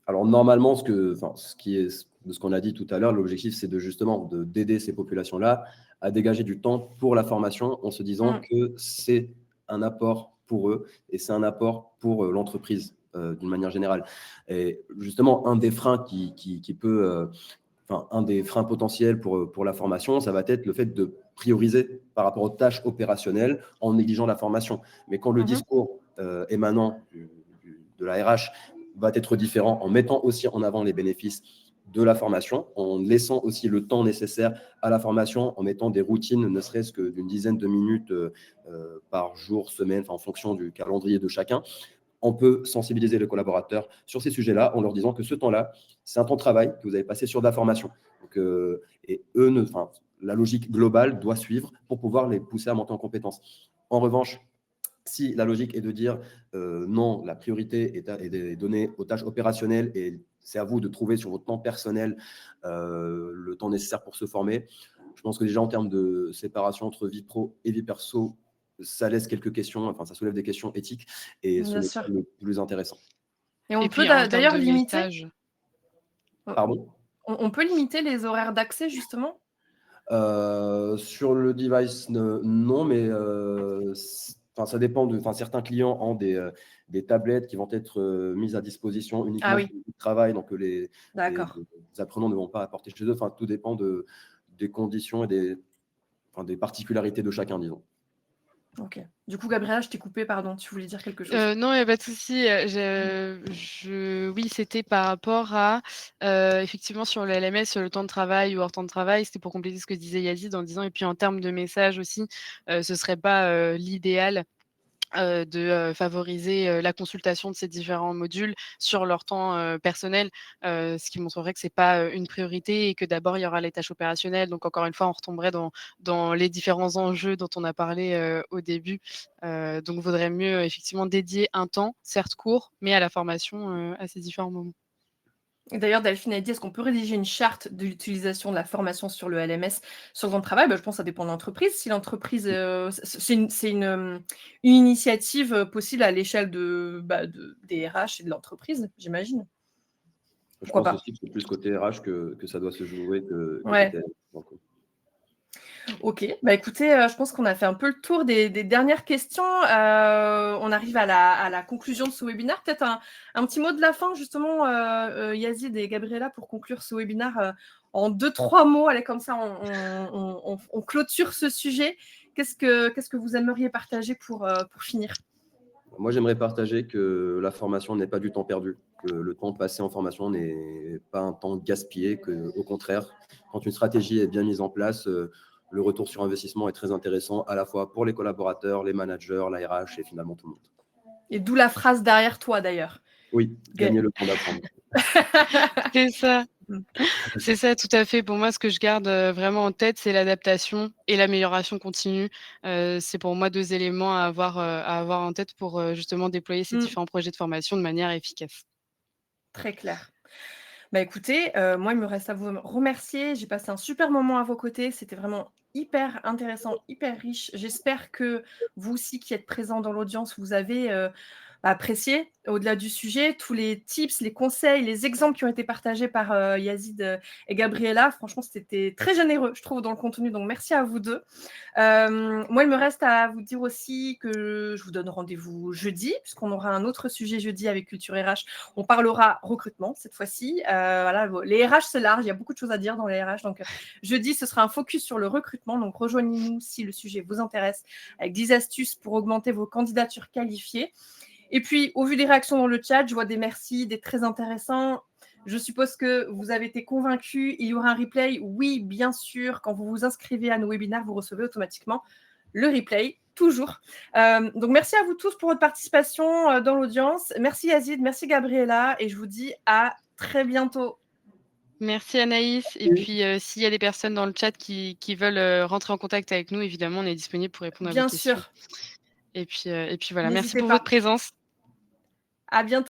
Alors normalement, ce qui est de ce qu'on a dit tout à l'heure, l'objectif, c'est d'aider ces populations-là à dégager du temps pour la formation en se disant que c'est un apport pour eux et c'est un apport pour l'entreprise d'une manière générale. Et justement, un des freins un des freins potentiels pour la formation, ça va être le fait de prioriser par rapport aux tâches opérationnelles en négligeant la formation. Mais quand le discours émanant de la RH va être différent en mettant aussi en avant les bénéfices de la formation, en laissant aussi le temps nécessaire à la formation, en mettant des routines, ne serait-ce que d'une dizaine de minutes par jour, semaine, en fonction du calendrier de chacun, on peut sensibiliser les collaborateurs sur ces sujets-là en leur disant que ce temps-là, c'est un temps de travail que vous avez passé sur de la formation. Donc, et la logique globale doit suivre pour pouvoir les pousser à monter en compétences. En revanche, si la logique est de dire non, la priorité est donnée aux tâches opérationnelles et c'est à vous de trouver sur votre temps personnel le temps nécessaire pour se former, je pense que déjà en termes de séparation entre vie pro et vie perso, ça laisse quelques questions, ça soulève des questions éthiques et ce Bien n'est pas sûr. le plus intéressant. Et on Et peut puis en termes d'ailleurs de limiter message. Pardon? on peut limiter les horaires d'accès justement? Sur le device, non, mais ça dépend certains clients ont des tablettes qui vont être mises à disposition uniquement Ah pour oui, le travail, donc les d'accord. apprenants ne vont pas apporter chez eux. Tout dépend des conditions et des particularités de chacun, disons. OK. Du coup, Gabriella, je t'ai coupé, pardon, tu voulais dire quelque chose? Non, il y a pas de souci, oui, c'était par rapport à, effectivement sur le LMS, sur le temps de travail ou hors temps de travail. C'était pour compléter ce que disait Yazid en disant et puis en termes de messages aussi, ce serait pas, l'idéal de favoriser la consultation de ces différents modules sur leur temps personnel, ce qui montrerait que c'est pas une priorité et que d'abord il y aura les tâches opérationnelles. Donc encore une fois, on retomberait dans les différents enjeux dont on a parlé au début. Donc vaudrait mieux effectivement dédier un temps, certes court, mais à la formation à ces différents moments. Et d'ailleurs, Delphine a dit: «Est-ce qu'on peut rédiger une charte de l'utilisation de la formation sur le LMS sur le temps de travail?» Je pense que ça dépend de l'entreprise. Si l'entreprise, une initiative possible à l'échelle des RH et de l'entreprise, j'imagine. Je Pourquoi pense pas? aussi que c'est plus côté RH que ça doit se jouer que côté Ouais. LMS, pour le coup. OK. Écoutez, je pense qu'on a fait un peu le tour des dernières questions. On arrive à la conclusion de ce webinaire. Peut-être un petit mot de la fin justement, Yazid et Gabriella, pour conclure ce webinaire, en 2-3 mots. Allez, comme ça on clôture ce sujet. Qu'est-ce que vous aimeriez partager pour finir? Moi, j'aimerais partager que la formation n'est pas du temps perdu, que le temps passé en formation n'est pas un temps gaspillé, qu'au contraire, quand une stratégie est bien mise en place, le retour sur investissement est très intéressant à la fois pour les collaborateurs, les managers, la RH et finalement tout le monde. Et d'où la phrase derrière toi d'ailleurs. Oui, gagner le temps d'apprendre. C'est ça. Mmh. C'est ça, tout à fait. Pour moi, ce que je garde, vraiment en tête, c'est l'adaptation et l'amélioration continue. C'est pour moi 2 éléments à avoir en tête pour, justement déployer ces Mmh. différents projets de formation de manière efficace. Très clair. Écoutez, moi, il me reste à vous remercier. J'ai passé un super moment à vos côtés. C'était vraiment hyper intéressant, hyper riche. J'espère que vous aussi qui êtes présents dans l'audience, vous avez, apprécié, au-delà du sujet, tous les tips, les conseils, les exemples qui ont été partagés par, Yazid, et Gabriella. Franchement, c'était très généreux, je trouve, dans le contenu, donc merci à vous 2. Moi, il me reste à vous dire aussi que je vous donne rendez-vous jeudi, puisqu'on aura un autre sujet jeudi avec Culture RH. On parlera recrutement cette fois-ci. Voilà, les RH, c'est large, il y a beaucoup de choses à dire dans les RH. Donc, jeudi, ce sera un focus sur le recrutement. Donc, rejoignez-nous si le sujet vous intéresse, avec 10 astuces pour augmenter vos candidatures qualifiées. Et puis, au vu des réactions dans le chat, je vois des merci, des très intéressants. Je suppose que vous avez été convaincus. Il y aura un replay. Oui, bien sûr. Quand vous vous inscrivez à nos webinaires, vous recevez automatiquement le replay, toujours. Donc, merci à vous tous pour votre participation dans l'audience. Merci Yazid, merci Gabriella. Et je vous dis à très bientôt. Merci Anaïs et puis, s'il y a des personnes dans le chat qui veulent, rentrer en contact avec nous, évidemment, on est disponible pour répondre à vos Bien questions sûr. et puis voilà, merci N'hésitez pour votre pas. présence. À bientôt.